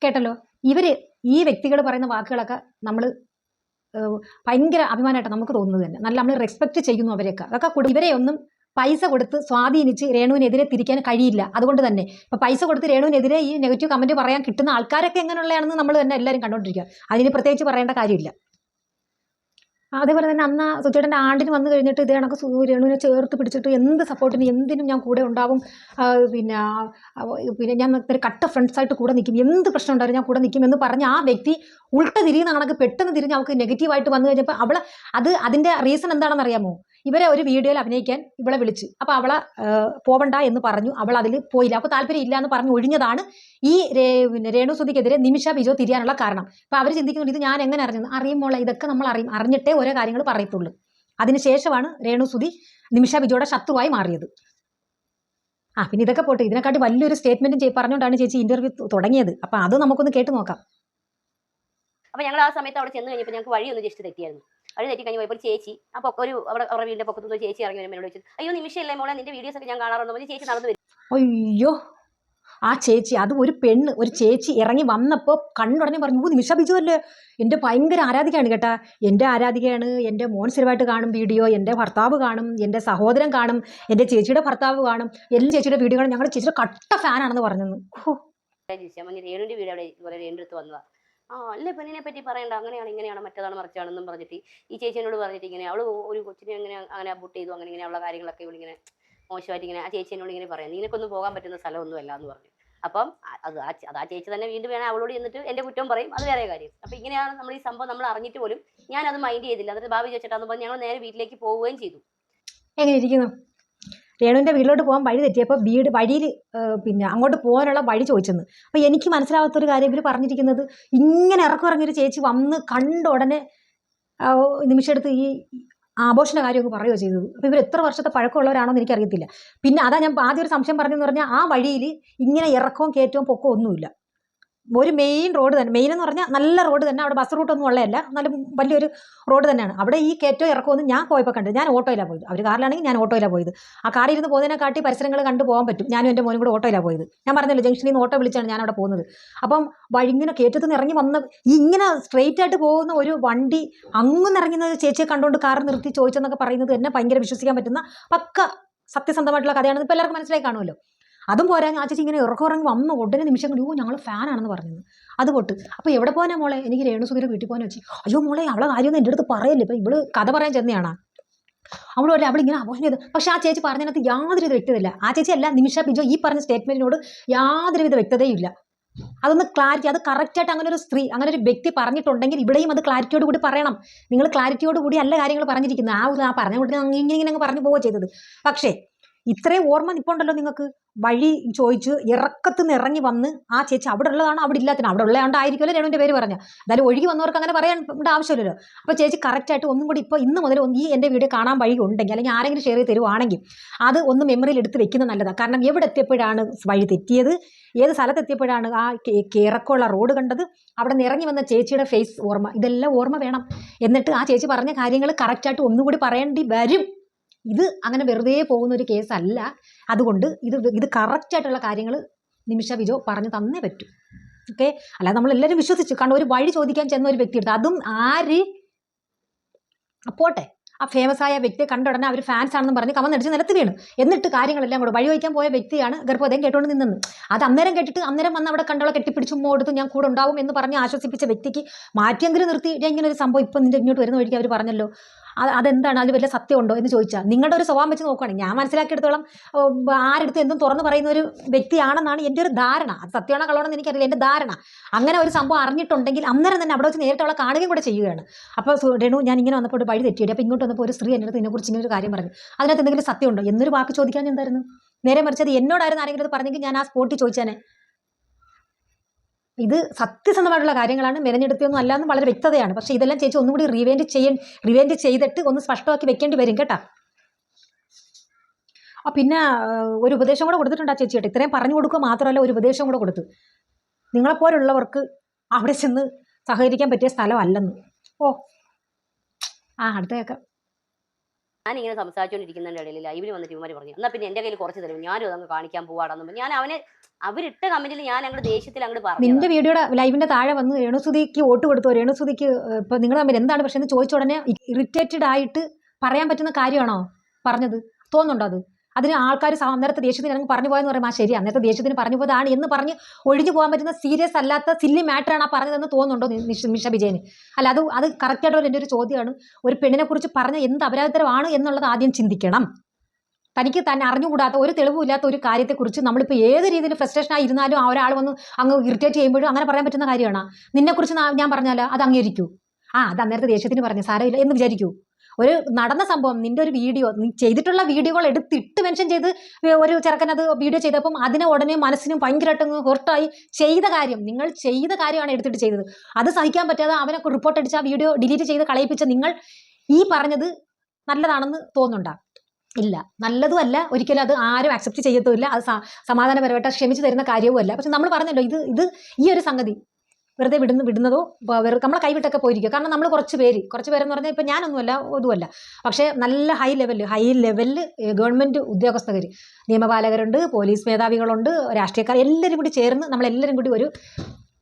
കേട്ടല്ലോ, ഈ വ്യക്തികൾ പറയുന്ന വാക്കുകളൊക്കെ നമ്മൾ ഭയങ്കര അഭിമാനമായിട്ട് നമുക്ക് തോന്നുന്നത് തന്നെ. നല്ല നമ്മൾ റെസ്പെക്ട് ചെയ്യുന്നു അവരെയൊക്കെ. അതൊക്കെ ഇവരെ ഒന്നും പൈസ കൊടുത്ത് സ്വാധീനിച്ച് രേണുവിനെതിരെ തിരിക്കാൻ കഴിയില്ല. അതുകൊണ്ട് തന്നെ ഇപ്പം പൈസ കൊടുത്ത് രേണുവിനെതിരെ ഈ നെഗറ്റീവ് കമൻറ്റ് പറയാൻ കിട്ടുന്ന ആൾക്കാരൊക്കെ എങ്ങനെയുള്ളതാണെന്ന് നമ്മൾ തന്നെ എല്ലാവരും കണ്ടുകൊണ്ടിരിക്കുക. അതിന് പ്രത്യേകിച്ച് പറയേണ്ട കാര്യമില്ല. അതേപോലെ തന്നെ അന്ന് സുചേട്ടൻ്റെ ആണ്ടിന് വന്നു കഴിഞ്ഞിട്ട് ഇതേ കണക്ക് രേണുവിനെ ചേർത്ത് പിടിച്ചിട്ട് എന്ത് സപ്പോർട്ടിന് എന്തിനും ഞാൻ കൂടെ ഉണ്ടാവും, പിന്നെ ഞാൻ ഒരു കട്ട ഫ്രണ്ട്സായിട്ട് കൂടെ നിൽക്കും, എന്ത് പ്രശ്നം ഉണ്ടായാലും ഞാൻ കൂടെ നിൽക്കും എന്ന് പറഞ്ഞ് ആ വ്യക്തി ഉൾട്ട തിരിയുന്ന കണക്ക് പെട്ടെന്ന് തിരിഞ്ഞ് അവൾക്ക് നെഗറ്റീവായിട്ട് വന്നു കഴിഞ്ഞപ്പോൾ അതിൻ്റെ റീസൺ എന്താണെന്ന് അറിയാമോ? ഇവരെ ഒരു വീഡിയോയിൽ അഭിനയിക്കാൻ ഇവളെ വിളിച്ച്, അപ്പോൾ അവളെ പോവണ്ട എന്ന് പറഞ്ഞു. അവൾ അതിൽ പോയില്ല, അവൾക്ക് താല്പര്യം ഇല്ല എന്ന് പറഞ്ഞ് ഒഴിഞ്ഞതാണ് ഈ രേണു സുധിക്കെതിരെ നിമിഷ ബിജോ തിരിയാനുള്ള കാരണം. അപ്പോൾ അവർ ചിന്തിക്കുന്നുണ്ട്, ഇത് ഞാൻ എങ്ങനെ അറിയുമ്പോൾ ഇതൊക്കെ നമ്മൾ അറിഞ്ഞിട്ടേ ഓരോ കാര്യങ്ങൾ പറയത്തുള്ളൂ. അതിനുശേഷമാണ് രേണു സുധി നിമിഷ ബിജോയുടെ ശത്രുവായി മാറിയത്. പിന്നെ ഇതൊക്കെ പോട്ടെ, ഇതിനെക്കാട്ടി വലിയൊരു സ്റ്റേറ്റ്മെന്റും പറഞ്ഞുകൊണ്ടാണ് ചേച്ചി ഇന്റർവ്യൂ തുടങ്ങിയത്. അപ്പം അത് നമുക്കൊന്ന് കേട്ട് നോക്കാം. അപ്പോൾ ഞങ്ങൾ ആ സമയത്ത് അവിടെ ചെന്ന് കഴിഞ്ഞപ്പോൾ ഞങ്ങൾക്ക് വഴിയൊന്ന് ജസ്റ്റ് തെറ്റിയായിരുന്നു. വഴി തെറ്റി കഴിഞ്ഞ് പോയപ്പോൾ ചേച്ചി അപ്പോൾ അവരുടെ വീടിൻ്റെ പൊക്കത്തുനിന്ന് ചേച്ചി ഇറങ്ങി വരുമ്പോൾ എന്നോട് ചോദിച്ചു, അയ്യോ നിമിഷമല്ലേ മോളെ, നിന്റെ വീഡിയോസ് ഒക്കെ ഞാൻ കാണാറുണ്ടോ? ചേച്ചി നടന്നു വരും. അയ്യോ, ആ ചേച്ചി, അത് ഒരു ചേച്ചി ഇറങ്ങി വന്നപ്പോൾ കണ്ണുടനെ പറഞ്ഞു, നിമിഷ ബിജു അല്ലേ, എൻ്റെ ഭയങ്കര ആരാധികയാണ് കേട്ടാ, എൻ്റെ ആരാധികയാണ്. എൻ്റെ മോൻ സ്ഥിരമായിട്ട് കാണും വീഡിയോ, എൻ്റെ ഭർത്താവ് കാണും, എൻ്റെ സഹോദരൻ കാണും, എൻ്റെ ചേച്ചിയുടെ ഭർത്താവ് കാണും, എല്ലാ ചേച്ചിയുടെ വീഡിയോ കാണും, ഞങ്ങളുടെ ചേച്ചിയുടെ കട്ട ഫാനാണെന്ന് പറഞ്ഞത്. രേണുവിൻ്റെ വീഡിയോ അവിടെ ഇതുപോലെ രേണു എടുത്ത് വന്നതാണ്. അല്ലേ പെണ്ണിനെ പറ്റി പറയണ്ട, അങ്ങനെയാണ് ഇങ്ങനെയാണ് മറ്റേതാണ് മറിച്ചാണെന്നും പറഞ്ഞിട്ട് ഈ ചേച്ചിയോട് പറഞ്ഞിട്ട് ഇങ്ങനെ അവൾ ഒരു കൊച്ചിനെ അങ്ങനെ അബോട്ട് ചെയ്തു, അങ്ങനെ ഇങ്ങനെയുള്ള കാര്യങ്ങളൊക്കെ ഇവളിങ്ങനെ മോശമായിട്ട് ഇങ്ങനെ ആ ചേച്ചിയോട് ഇങ്ങനെ പറയാം, നിനക്കൊന്നും പോകാൻ പറ്റുന്ന സ്ഥലമൊന്നും അല്ല എന്ന് പറഞ്ഞു. അപ്പം അത് ആ ചേച്ചി തന്നെ വീണ്ടും വേണം അവളോട് എന്നിട്ട് എൻ്റെ കുറ്റം പറയും, അത് വേറെ കാര്യം. അപ്പം ഇങ്ങനെയാണ് നമ്മൾ ഈ സംഭവം നമ്മൾ അറിഞ്ഞിട്ട് പോലും ഞാനത് മൈൻഡ് ചെയ്തില്ല. എന്നിട്ട് ഭാവി ചോദിച്ചിട്ടാന്ന് പറഞ്ഞ് ഞങ്ങൾ നേരെ വീട്ടിലേക്ക് പോവുകയും ചെയ്തു. എങ്ങനെ ഇരിക്കുന്നു? രേണുവിൻ്റെ വീട്ടിലോട്ട് പോകാൻ വഴി തെറ്റിയപ്പോൾ വഴിയിൽ പിന്നെ അങ്ങോട്ട് പോകാനുള്ള വഴി ചോദിച്ചെന്ന്. അപ്പോൾ എനിക്ക് മനസ്സിലാവാത്തൊരു കാര്യം ഇവർ പറഞ്ഞിരിക്കുന്നത്, ഇങ്ങനെ ഇറങ്ങിയൊരു ചേച്ചി വന്ന് കണ്ട ഉടനെ നിമിഷമെടുത്ത് ഈ ആഘോഷൻ്റെ കാര്യമൊക്കെ പറയുകയോ ചെയ്തത്. അപ്പോൾ ഇവർ എത്ര വർഷത്തെ പഴക്കമുള്ളവരാണോ എന്ന് എനിക്കറിയത്തില്ല. പിന്നെ അതാ ഞാൻ ആദ്യം ഒരു സംശയം പറഞ്ഞെന്ന് പറഞ്ഞാൽ, ആ വഴിയിൽ ഇങ്ങനെ ഇറക്കവും കയറ്റവും പൊക്കവും ഒന്നുമില്ല. ഒരു മെയിൻ റോഡ് തന്നെ, മെയിൻ എന്ന് പറഞ്ഞാൽ നല്ല റോഡ് തന്നെ, അവിടെ ബസ് റൂട്ടൊന്നും ഉള്ളതല്ല, നല്ല വലിയൊരു റോഡ് തന്നെയാണ്. അവിടെ ഈ കയറ്റവും ഇറക്കമൊന്നും ഞാൻ പോയപ്പോൾ കണ്ടത്. ഞാൻ ഓട്ടോയിലാണ് പോയത്, അവർ കാറിലാണെങ്കിൽ ഞാൻ ഓട്ടോയിലാണ് പോയത്. ആ കാറിൽ ഇരുന്ന് പോകുന്നതിനെ കാട്ടി പരിസരങ്ങൾ കണ്ടു പോകാൻ പറ്റും. ഞാനും എൻ്റെ മോനും കൂടെ ഓട്ടോയിലാണ് പോയത്. ഞാൻ പറഞ്ഞല്ലോ, ജംഗ്ഷനിൽ നിന്ന് ഓട്ടോ വിളിച്ചാണ് ഞാൻ അവിടെ പോകുന്നത്. അപ്പം ഇങ്ങനെ കയറ്റത്തിൽ നിന്ന് ഇറങ്ങി വന്ന ഇങ്ങനെ സ്ട്രെയിറ്റ് ആയിട്ട് പോകുന്ന ഒരു വണ്ടി അങ്ങൊന്ന് ഇറങ്ങുന്ന ചേച്ചിയെ കണ്ടുകൊണ്ട് കാർ നിർത്തി ചോദിച്ചെന്നൊക്കെ പറയുന്നത് എന്നെ ഭയങ്കര വിശ്വസിക്കാൻ പറ്റുന്ന പക്ക സത്യസന്ധമായിട്ടുള്ള കഥയാണെന്ന് ഇപ്പോൾ എല്ലാവർക്കും മനസ്സിലായി കാണുമല്ലോ. അതും പോരാ, ആ ചേച്ചി ഇങ്ങനെ ഇറങ്ങി വന്ന് ഉടനെ നിമിഷം കൊണ്ട് ഞങ്ങൾ ഫാനാണെന്ന് പറഞ്ഞത്. അത് പൊട്ട്. അപ്പോൾ എവിടെ പോകാനാ മോളെ? എനിക്ക് രേണുസുധീരെ വീട്ടിൽ പോകാൻ വെച്ച്. അയ്യോ മോളെ, അവളെ കാര്യമൊന്നും എൻ്റെ അടുത്ത് പറയല്ലേ, ഇപ്പം ഇവള് കഥ പറയാൻ ചെന്നതാണ്. അവൾ പറയും അവളിങ്ങനെ ആഘോഷം ചെയ്ത്. പക്ഷെ ആ ചേച്ചി പറഞ്ഞതിനകത്ത് യാതൊരുവിധ വ്യക്തതയില്ല. ആ ചേച്ചി അല്ല, നിമിഷ ബിജോ ഈ പറഞ്ഞ സ്റ്റേറ്റ്മെൻറ്റിനോട് യാതൊരുവിധ വ്യക്തതയും ഇല്ല. അതൊന്ന് ക്ലാരിറ്റി, അത് കറക്റ്റായിട്ട് അങ്ങനെ ഒരു സ്ത്രീ, അങ്ങനെ ഒരു വ്യക്തി പറഞ്ഞിട്ടുണ്ടെങ്കിൽ ഇവിടെയും അത് ക്ലാരിറ്റിയോട് കൂടി പറയണം. നിങ്ങൾ ക്ലാരിറ്റിയോട് കൂടി അല്ല കാര്യങ്ങൾ പറഞ്ഞിരിക്കുന്നത്. ആ പറഞ്ഞ കൂടി ഇങ്ങനെ അങ്ങ് പറഞ്ഞു പോവുക ചെയ്തത്. പക്ഷേ ഇത്രയും ഓർമ്മ നിൽപ്പുണ്ടല്ലോ നിങ്ങൾക്ക്. വഴി ചോദിച്ച് ഇറക്കത്തിൽ നിന്ന് ഇറങ്ങി വന്ന് ആ ചേച്ചി അവിടെ ഉള്ളതാണോ അവിടെ ഇല്ലാത്തതാണ്, അവിടെ ഉള്ളതുകൊണ്ടായിരിക്കുമല്ലോ രേണുവിൻ്റെ പേര് പറഞ്ഞ. എന്തായാലും ഒഴുകി വന്നവർക്ക് അങ്ങനെ പറയാൻ ആവശ്യമില്ലല്ലോ. അപ്പോൾ ചേച്ചി കറക്റ്റായിട്ട് ഒന്നും കൂടി ഇപ്പോൾ ഇന്ന് മുതൽ ഈ എൻ്റെ വീഡിയോ കാണാൻ വഴി ഉണ്ടെങ്കിൽ, അല്ലെങ്കിൽ ആരെങ്കിലും ഷെയർ ചെയ്ത് തരുവാണെങ്കിൽ അത് ഒന്ന് മെമ്മറിയിൽ എടുത്ത് വെക്കുന്നത് നല്ലതാണ്. കാരണം എവിടെ എത്തിയപ്പോഴാണ് വഴി തെറ്റിയത്, ഏത് സ്ഥലത്തെത്തിയപ്പോഴാണ് ആ ഇറക്കമുള്ള റോഡ് കണ്ടത്, അവിടെ നിന്ന് ഇറങ്ങി വന്ന ചേച്ചിയുടെ ഫേസ് ഓർമ്മ, ഇതെല്ലാം ഓർമ്മ വേണം. എന്നിട്ട് ആ ചേച്ചി പറഞ്ഞ കാര്യങ്ങൾ കറക്റ്റായിട്ട് ഒന്നുകൂടി പറയേണ്ടി വരും. ഇത് അങ്ങനെ വെറുതെ പോകുന്ന ഒരു കേസല്ല. അതുകൊണ്ട് ഇത് കറക്റ്റായിട്ടുള്ള കാര്യങ്ങൾ നിമിഷ ബിജോ പറഞ്ഞു തന്നേ പറ്റൂ. ഓക്കെ, അല്ലാതെ നമ്മളെല്ലാവരും വിശ്വസിച്ചു. കാരണം ഒരു വഴി ചോദിക്കാൻ ചെന്ന ഒരു വ്യക്തി എടുത്ത്, അതും ആര് പോട്ടെ, ആ ഫേമസ് ആയ വ്യക്തിയെ കണ്ട ഉടനെ അവർ ഫാൻസ് ആണെന്ന് പറഞ്ഞ് കമന്നടിച്ച് നിലത്ത് വീണ്. എന്നിട്ട് കാര്യങ്ങളെല്ലാം കൂടെ വഴി വയ്ക്കാൻ പോയ വ്യക്തിയാണ് ഗർഭോദയം കേട്ടുകൊണ്ട് നിന്നെന്ന്. അത് അന്നേരം കേട്ടിട്ട് അന്നേരം വന്ന് അവിടെ കണ്ടോളെ കെട്ടിപ്പിടിച്ച് കൊടുത്ത് ഞാൻ കൂടെ ഉണ്ടാവും എന്ന് പറഞ്ഞ് ആശ്വസിപ്പിച്ച വ്യക്തിക്ക് മാറ്റിയെങ്കിലും നിർത്തി ഇങ്ങനെ ഒരു സംഭവം ഇപ്പം നിന്റെ ഇങ്ങോട്ട് വരുന്ന വഴിക്ക് അവർ പറഞ്ഞല്ലോ, അതെന്താണ്, അതിൽ വല്ല സത്യമുണ്ടോ എന്ന് ചോദിച്ചാൽ നിങ്ങളുടെ ഒരു സ്വഭാവം വെച്ച് നോക്കുകയാണെങ്കിൽ ഞാൻ മനസ്സിലാക്കിയെടുത്തോളം ആരെടുത്ത് എന്തും തുറന്ന് പറയുന്ന ഒരു വ്യക്തിയാണെന്നാണ് എൻ്റെ ഒരു ധാരണ. അത് സത്യമാണോ കള്ളമാണെന്ന് എനിക്കറിയില്ല, എൻ്റെ ധാരണ. അങ്ങനെ ഒരു സംഭവം അറിഞ്ഞിട്ടുണ്ടെങ്കിൽ അന്നേരം തന്നെ അവിടെ വെച്ച് നേരിട്ട് അവളെ കാണുകയും കൂടെ ചെയ്യുകയാണ്. അപ്പോൾ രേണു, ഞാൻ ഇങ്ങനെ വന്നപ്പോൾ ഒരു വഴി തെറ്റിയിട്ട്, അപ്പോൾ ഇങ്ങോട്ട് വന്നപ്പോൾ ഒരു സ്ത്രീ എൻ്റെ അടുത്ത് ഇതിനെക്കുറിച്ച് ഇങ്ങനെ ഒരു കാര്യം പറഞ്ഞു, അതിനകത്ത് എന്തെങ്കിലും സത്യമുണ്ടോ എന്നൊരു വാക്ക് ചോദിക്കാൻ എന്തായിരുന്നു? നേരെ മറിച്ചത് എന്നോടായിരുന്നു ആരെങ്കിലും അത് പറഞ്ഞെങ്കിൽ ഞാൻ ആ സ്പോട്ടിൽ ചോദിച്ചാനെ. ഇത് സത്യസന്ധമായിട്ടുള്ള കാര്യങ്ങളാണ്, മെനഞ്ഞെടുത്തൊന്നും അല്ലാന്ന് വളരെ വ്യക്തതയാണ്. പക്ഷേ ഇതെല്ലാം ചേച്ചി ഒന്നുകൂടി റിവെൻറ്റ് ചെയ്തിട്ട് ഒന്ന് സ്പഷ്ടമാക്കി വെക്കേണ്ടി വരും കേട്ടോ. പിന്നെ ഒരു ഉപദേശം കൂടെ കൊടുത്തിട്ടുണ്ട് ആ ചേച്ചിയായിട്ട്. ഇത്രയും പറഞ്ഞു കൊടുക്കുക മാത്രമല്ല, ഒരു ഉപദേശം കൂടെ കൊടുത്തു, നിങ്ങളെപ്പോലുള്ളവർക്ക് അവിടെ ചെന്ന് സഹകരിക്കാൻ പറ്റിയ സ്ഥലമല്ലെന്ന്. അടുത്ത കേൾക്കാം. ഞാനിങ്ങനെ സംസാരിച്ചുകൊണ്ടിരിക്കുന്നതിൻ്റെ ഇടയിൽ ലൈവിൽ വന്നിട്ട് ഇവന്മാർ പറഞ്ഞു, എന്നാൽ പിന്നെ എൻ്റെ കയ്യിൽ കുറച്ച് തരും, ഞാനും അതങ്ങ് കാണിക്കാൻ പോവാടാന്ന്. ഞാൻ അവരിട്ട കമന്റിൽ ഞാൻ അങ്ങോട്ട് ദേഷ്യത്തിൽ അങ്ങോട്ട് പറഞ്ഞു. നിന്റെ വീഡിയോയുടെ ലൈവിന്റെ താഴെ വന്ന് രേണുസുധിക്ക് വോട്ട് കൊടുത്തു, രേണുസുധിക്ക് ഇപ്പൊ നിങ്ങൾ തമ്മിൽ എന്താണ് പ്രശ്നം എന്ന് ചോദിച്ച ഉടനെ ഇറിറ്റേറ്റഡ് ആയിട്ട് പറയാൻ പറ്റുന്ന കാര്യമാണോ പറഞ്ഞത്? തോന്നുന്നുണ്ടോ അത്? അതിന് ആൾക്കാർ അന്നേരത്തെ ദേഷ്യത്തിന് ഞങ്ങൾക്ക് പറഞ്ഞു പോയെന്ന് പറയുമ്പോൾ ശരി, അന്നേരത്തെ ദേഷ്യത്തിന് പറഞ്ഞു പോയതാണ് എന്ന് പറഞ്ഞ് ഒഴിഞ്ഞു പോകാൻ പറ്റുന്ന സീരിയസ് അല്ലാത്ത സില്ലി മാറ്ററാണ് ആ പറഞ്ഞതെന്ന് തോന്നുന്നുണ്ടോ നിമിഷ വിജയന്? അല്ല, അത് കറക്റ്റായിട്ട് എൻ്റെ ഒരു ചോദ്യമാണ്. ഒരു പെണ്ണിനെ കുറിച്ച് പറഞ്ഞ എന്ത് അപരാധത്തരമാണ് എന്നുള്ളത് ആദ്യം ചിന്തിക്കണം. തനിക്ക് തന്നെ അറിഞ്ഞുകൂടാത്ത ഒരു തെളിവില്ലാത്ത ഒരു കാര്യത്തെക്കുറിച്ച് നമ്മളിപ്പോൾ ഏത് രീതിയിൽ ഫ്രസ്ട്രേഷൻ ആയി ഇരുന്നാലും ആ ഒരാൾ വന്ന് അങ്ങ് ഇറിറ്റേറ്റ് ചെയ്യുമ്പോഴും അങ്ങനെ പറയാൻ പറ്റുന്ന കാര്യമാണ്. നിന്നെക്കുറിച്ച് ഞാൻ പറഞ്ഞാൽ അത് അംഗീകരിക്കൂ. അത് അന്നേരത്തെ ദേഷ്യത്തിന് പറഞ്ഞു സാരമില്ല എന്ന് വിചാരിക്കൂ. ഒരു നടന്ന സംഭവം, നിന്റെ ഒരു വീഡിയോ, നീ ചെയ്തിട്ടുള്ള വീഡിയോകൾ എടുത്തിട്ട് മെൻഷൻ ചെയ്ത് ഒരു ചെറുക്കനത് വീഡിയോ ചെയ്തപ്പം അതിനെ ഉടനെ മനസ്സിനും ഭയങ്കരമായിട്ട് ഹോർട്ടായി ചെയ്ത കാര്യം, നിങ്ങൾ ചെയ്ത കാര്യമാണ് എടുത്തിട്ട് ചെയ്തത്. അത് സഹിക്കാൻ പറ്റാതെ അവനെ റിപ്പോർട്ട് അടിച്ച് ആ വീഡിയോ ഡിലീറ്റ് ചെയ്ത് കളയിപ്പിച്ച നിങ്ങൾ ഈ പറഞ്ഞത് നല്ലതാണെന്ന് തോന്നുന്നുണ്ടോ? ഇല്ല, നല്ലതും അല്ല, ഒരിക്കലും അത് ആരും അക്സെപ്റ്റ് ചെയ്യത്തുമില്ല. അത് സമാധാനപരമായിട്ട് ക്ഷമിച്ചു തരുന്ന കാര്യവും അല്ല. പക്ഷെ നമ്മൾ പറഞ്ഞല്ലോ, ഇത് ഈ ഒരു സംഗതി വെറുതെ വിടുന്നതോ നമ്മളെ കൈവിട്ടൊക്കെ പോയിരിക്കുക. കാരണം നമ്മൾ കുറച്ച് പേരെന്ന് പറഞ്ഞാൽ ഇപ്പം ഞാനൊന്നുമല്ല, ഒന്നുമല്ല, പക്ഷേ നല്ല ഹൈ ലെവലിൽ ഗവൺമെൻറ് ഉദ്യോഗസ്ഥർ, നിയമപാലകരുണ്ട്, പോലീസ് മേധാവികളുണ്ട്, രാഷ്ട്രീയക്കാർ എല്ലാവരും കൂടി ചേർന്ന് നമ്മളെല്ലാവരും കൂടി ഒരു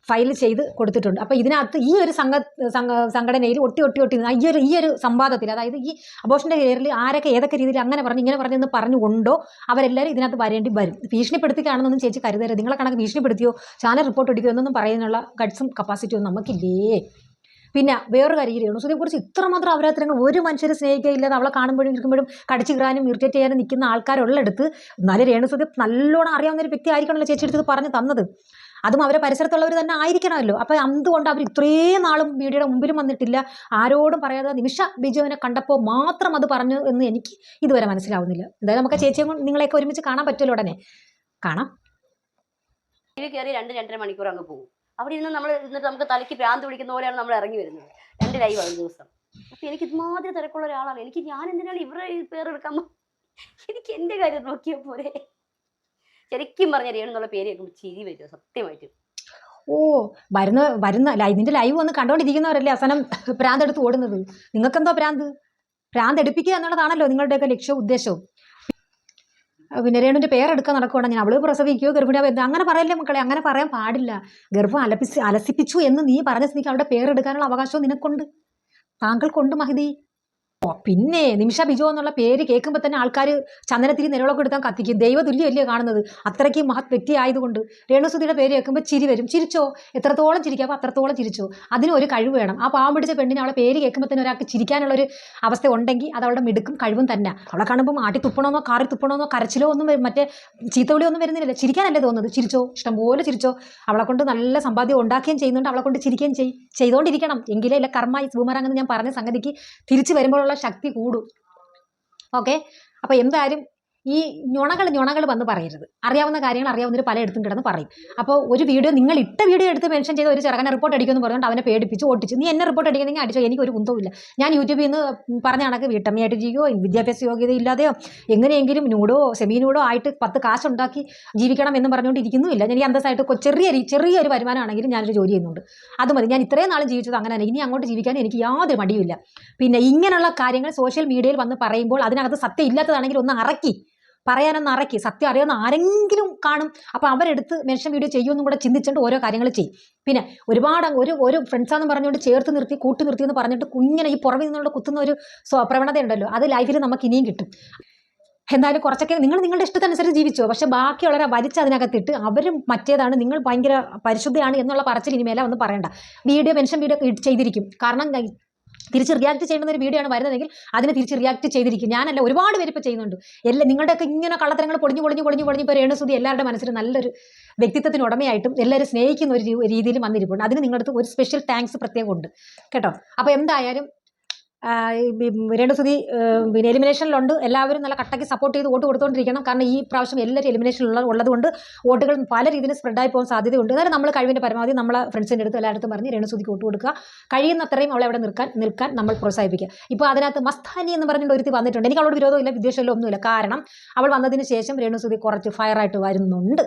ഫയൽ ചെയ്ത് കൊടുത്തിട്ടുണ്ട്. അപ്പോൾ ഇതിനകത്ത് ഈ ഒരു സംഘടനയിൽ ഒട്ടി ഈ ഒരു സംവാദത്തിൽ, അതായത് ഈ അബോർഷൻ്റെ പേരിൽ ആരൊക്കെ ഏതൊക്കെ രീതിയിൽ അങ്ങനെ പറഞ്ഞു ഇങ്ങനെ പറഞ്ഞെന്ന് പറഞ്ഞുകൊണ്ടോ അവരെല്ലാവരും ഇതിനകത്ത് വരേണ്ടി വരും. ഭീഷണിപ്പെടുത്തിക്കാണെന്നൊന്നും ചേച്ചി കരുതരുത്. നിങ്ങളെ കണക്ക് ഭീഷണിപ്പെടുത്തിയോ ചാനൽ റിപ്പോർട്ട് എടുക്കുകയോ എന്നൊന്നും പറയാനുള്ള ഗട്ട്സും കപ്പാസിറ്റിയും ഒന്നും നമുക്കില്ലേ. പിന്നെ വേറൊരു കാര്യം, ഈ രേണുസുധിയെ കുറിച്ച് ഇത്രമാത്രം അപരാധങ്ങൾ ഒരു മനുഷ്യരെ സ്നേഹിക്കുകയില്ലാതെ അവളെ കാണുമ്പോഴും ഇരിക്കുമ്പോഴും കടിച്ചു കീറാനും ഇറിറ്റേറ്റ് ചെയ്യാനും നിൽക്കുന്ന ആൾക്കാരുള്ളടുത്ത് എന്നാലും രേണുസുധി നല്ലോണം അറിയാവുന്ന ഒരു വ്യക്തി ആയിരിക്കണമല്ലോ ചേച്ചി എടുത്തത് പറഞ്ഞു തന്നത്. അതും അവരെ പരിസരത്തുള്ളവർ തന്നെ ആയിരിക്കണമല്ലോ. അപ്പം എന്തുകൊണ്ട് അവർ ഇത്രയും നാളും മീഡിയയുടെ മുമ്പിലും വന്നിട്ടില്ല, ആരോടും പറയാതെ നിമിഷ ബിജുവിനെ കണ്ടപ്പോൾ മാത്രം അത് പറഞ്ഞു എന്ന് എനിക്ക് ഇതുവരെ മനസ്സിലാവുന്നില്ല. എന്തായാലും നമുക്ക് ചേച്ചിയും നിങ്ങളെയൊക്കെ ഒരുമിച്ച് കാണാൻ പറ്റുമല്ലോ, ഉടനെ കാണാം. കയറി 2-2.5 മണിക്കൂർ അങ്ങ് പോകും. അവിടെ ഇരുന്ന് നമ്മൾ ഇരുന്നിട്ട് നമുക്ക് തലയ്ക്ക് ഭ്രാന്ത് പിടിക്കുന്ന പോലെയാണ് നമ്മൾ ഇറങ്ങി വരുന്നത്. 2 ലൈവ് ഒരു ദിവസം. അപ്പൊ എനിക്ക് ഇതുമാതിരി തിരക്കുള്ള ഒരാളാണ്. ഞാൻ എന്തിനാണ് ഇവരെ പേരെടുക്കാൻ, എനിക്ക് എന്റെ കാര്യം നോക്കിയാൽ പോരെ. ശരിക്കും പറഞ്ഞ രേണു എന്നുള്ള പേര് കേൾക്കുമ്പോൾ ചിരി വരും സത്യമായിട്ട്. ഓ, വരുന്ന ഇതിന്റെ ലൈവ് വന്ന് കണ്ടോണ്ടിരിക്കുന്നവരല്ലേ അവസാനം ഭ്രാന്ത് എടുത്ത് ഓടുന്നത്. നിങ്ങൾക്കെന്തോ ഭ്രാന്ത് എടുപ്പിക്കുക എന്നുള്ളതാണല്ലോ നിങ്ങളുടെയൊക്കെ ലക്ഷ്യവും ഉദ്ദേശവും. പിന്നെ രേണുവിന്റെ പേരെടുക്കാൻ നടക്കുവാണെങ്കിൽ അവള് പ്രസവിക്കുകയോ ഗർഭിണിയോ അങ്ങനെ പറയല്ലേ മക്കളെ, അങ്ങനെ പറയാൻ പാടില്ല. ഗർഭം അലസിപ്പിച്ചു എന്ന് നീ പറഞ്ഞ സ്ഥിതിക്ക് അവളുടെ പേരെടുക്കാനുള്ള അവകാശവും നിനക്കുണ്ട്, താങ്കൾക്കുണ്ട് മഹിതി. പിന്നെ നിമിഷ ബിജു എന്നുള്ള പേര് കേൾക്കുമ്പോൾ തന്നെ ആൾക്കാർ ചന്ദനത്തിരി നിലവിളൊക്കെ എടുക്കാൻ കത്തിക്കും. ദൈവതുല്യമല്ലേ കാണുന്നത്, അത്രയ്ക്ക് മഹത് വ്യക്തി ആയതുകൊണ്ട്. രേണുസുധിയുടെ പേര് കേൾക്കുമ്പോൾ ചിരി വരും. ചിരിച്ചോ, എത്രത്തോളം ചിരിക്കാം അപ്പോൾ അത്രത്തോളം ചിരിച്ചോ. അതിന് ഒരു കഴിവ് വേണം. ആ പാവം പിടിച്ച പെണ്ണിന് അവളെ പേര് കേൾക്കുമ്പോൾ തന്നെ ഒരാൾക്ക് ചിരിക്കാനുള്ളൊരു അവസ്ഥ ഉണ്ടെങ്കിൽ അത് അവളുടെ മിടുക്കും കഴിവും തന്നെ. അവളെ കാണുമ്പോൾ ആട്ടി തുപ്പണമെന്നോ കാറി തുപ്പണമെന്നോ കരച്ചിലോ ഒന്നും മറ്റേ ചീത്തവിളിയോ ഒന്നും വരുന്നില്ല. ചിരിക്കാനല്ലേ തോന്നുന്നത്, ചിരിച്ചോ, ഇഷ്ടംപോലെ ചിരിച്ചോ. അവളെ കൊണ്ട് നല്ല സമ്പാദ്യം ഉണ്ടാക്കുകയും ചെയ്യുന്നുണ്ട്, അവളെ കൊണ്ട് ചിരിക്കുകയും ചെയ്തുകൊണ്ടിരിക്കണം. എങ്കിലേ ഇല്ല കർമ്മ ബൂമറാങ് എന്ന് ഞാൻ പറഞ്ഞ സംഗതിക്ക് തിരിച്ചു വരുമ്പോഴുള്ള ശക്തി കൂടും. ഓക്കെ, അപ്പോൾ എന്തായാലും ഈ ഞുണകൾ വന്ന് പറയരുത്. അറിയാവുന്ന കാര്യങ്ങൾ അറിയാവുന്നവർ പലയിടത്തും കിടന്ന് പറയും. അപ്പോൾ ഒരു വീഡിയോ നിങ്ങൾ ഇട്ട വീഡിയോ എടുത്ത് മെൻഷൻ ചെയ്ത് ഒരു ചെറുക്കനെ റിപ്പോർട്ട് അടിക്കുമെന്ന് പറഞ്ഞുകൊണ്ട് അവനെ പേടിപ്പിച്ച് ഓട്ടിച്ച്. നീ എന്നെ റിപ്പോർട്ട് അടിക്കുന്നെങ്കിൽ അടിച്ചോ, എനിക്കൊരു കുന്തവുമില്ല. ഞാൻ യൂട്യൂബിൽ നിന്ന് പറഞ്ഞ കണക്ക് വീട്ടമ്മയായിട്ട് ചെയ്യുകയോ വിദ്യാഭ്യാസ യോഗ്യത ഇല്ലാതെയോ എങ്ങനെയെങ്കിലും നൂഡോ സെമി നൂഡോ ആയിട്ട് 10 കാശുണ്ടാക്കി ജീവിക്കണം എന്ന് പറഞ്ഞുകൊണ്ടിരിക്കുന്നുമില്ല. എനിക്ക് അന്തസ്സായിട്ട് ചെറിയൊരു വരുമാനമാണെങ്കിലും ഞാനൊരു ജോലി ചെയ്യുന്നുണ്ട്, അത് മതി. ഞാൻ ഇത്രയും നാളും ജീവിച്ചത് അങ്ങനെ തന്നെ, ഇനി അങ്ങോട്ട് ജീവിക്കാൻ എനിക്ക് യാതൊരു മടിയുമില്ല. പിന്നെ ഇങ്ങനെയുള്ള കാര്യങ്ങൾ സോഷ്യൽ മീഡിയയിൽ വന്ന് പറയുമ്പോൾ അതിനകത്ത് സത്യം ഇല്ലാത്തതാണെങ്കിൽ ഒന്ന് പറയാനൊന്ന് സത്യം അറിയാവുന്ന ആരെങ്കിലും കാണും. അപ്പോൾ അവരെടുത്ത് മെൻഷൻ വീഡിയോ ചെയ്യുമെന്നും കൂടെ ചിന്തിച്ചുകൊണ്ട് ഓരോ കാര്യങ്ങൾ ചെയ്യും. പിന്നെ ഒരുപാട് ഒരു ഫ്രണ്ട്സാന്ന് പറഞ്ഞുകൊണ്ട് ചേർത്ത് നിർത്തി കൂട്ടി നിർത്തി എന്ന് പറഞ്ഞിട്ട് കുഞ്ഞിനെ ഈ പുറമെ നിന്നുള്ള കുത്തുന്ന ഒരു പ്രവണത ഉണ്ടല്ലോ, അത് ലൈഫിൽ നമുക്ക് ഇനിയും കിട്ടും. എന്തായാലും കുറച്ചൊക്കെ നിങ്ങളുടെ ഇഷ്ടത്തിനനുസരിച്ച് ജീവിച്ചോ. പക്ഷെ ബാക്കിയുള്ളവരെ വലിച്ച് അതിനകത്തിട്ട് അവരും മറ്റേതാണ്, നിങ്ങൾ ഭയങ്കര പരിശുദ്ധയാണ് എന്നുള്ള പറച്ചിൽ ഇനിമേലെ ഒന്നും പറയണ്ട. മെൻഷൻ വീഡിയോ ചെയ്തിരിക്കും. കാരണം തിരിച്ച് റിയാക്ട് ചെയ്യുന്ന ഒരു വീഡിയോ ആണ് വരുന്നതെങ്കിൽ അതിന് തിരിച്ച് റിയാക്ട് ചെയ്തിരിക്കും. ഞാനല്ല, ഒരുപാട് പേര് ഇപ്പോൾ ചെയ്യുന്നുണ്ട്. നിങ്ങളുടെയൊക്കെ ഇങ്ങനെ കള്ളത്തരങ്ങൾ പൊളിഞ്ഞ് ഇപ്പോൾ രേണുസുധി എല്ലാവരുടെ മനസ്സിൽ നല്ലൊരു വ്യക്തിത്വത്തിന് ഉടമയായിട്ടും എല്ലാവരും സ്നേഹിക്കുന്ന ഒരു രീതിയിൽ വന്നിരിപ്പുണ്ട്. അതിന് നിങ്ങളുടെ അടുത്ത് ഒരു സ്പെഷ്യൽ താങ്ക്സ് പ്രത്യേകം ഉണ്ട് കേട്ടോ. അപ്പോൾ എന്തായാലും രേണുസുധി പിന്നെ എലിമിനേഷനിലുണ്ട്. എല്ലാവരും നല്ല കട്ടയ്ക്ക് സപ്പോർട്ട് ചെയ്ത് വോട്ട് കൊടുത്തുകൊണ്ടിരിക്കണം. കാരണം ഈ പ്രാവശ്യം എല്ലാവരും എലിമിനേഷനിൽ ഉള്ളതുകൊണ്ട് വോട്ടുകൾ പല രീതിയിൽ സ്പ്രെഡായി പോകാൻ സാധ്യതയുണ്ട്. എന്നാലും നമ്മൾ കഴിവിൻ്റെ പരമാവധി നമ്മളെ ഫ്രണ്ട്സിൻ്റെ അടുത്ത് എല്ലായിടത്തും പറഞ്ഞ് രേണുസുധിക്ക് വോട്ട് കൊടുക്കുക. കഴിയുന്നത്രയും അവളെ അവിടെ നിൽക്കാൻ നമ്മൾ പ്രോത്സാഹിപ്പിക്കുക. ഇപ്പോൾ അതിനകത്ത് മസ്താനി എന്ന് പറഞ്ഞിട്ട് ഒരുത്തി വന്നിട്ടുണ്ട്. എനിക്ക് അവളോട് വിരോധമില്ല, വിദ്വേഷമില്ല, ഒന്നുമില്ല. കാരണം അവൾ വന്നതിന് ശേഷം രേണുസുധി കുറച്ച് ഫയറായിട്ട് വരുന്നുണ്ട്.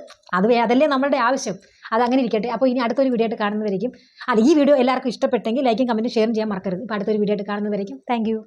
അതല്ലേ നമ്മളുടെ ആവശ്യം. അതങ്ങനെ ഇരിക്കട്ടെ. അപ്പോൾ ഇനി അടുത്തൊരു വീഡിയോ ആയിട്ട് കാണുന്നവരേക്കും. ഈ വീഡിയോ എല്ലാവർക്കും ഇഷ്ടപ്പെട്ടെങ്കിൽ ലൈക്കും കമൻറ്റും ഷെയറും ചെയ്യാൻ മറക്കരുത്. ഇപ്പോൾ അടുത്തൊരു വീഡിയോ ആയിട്ട് കാണുന്നവരേക്കും താങ്ക് യു.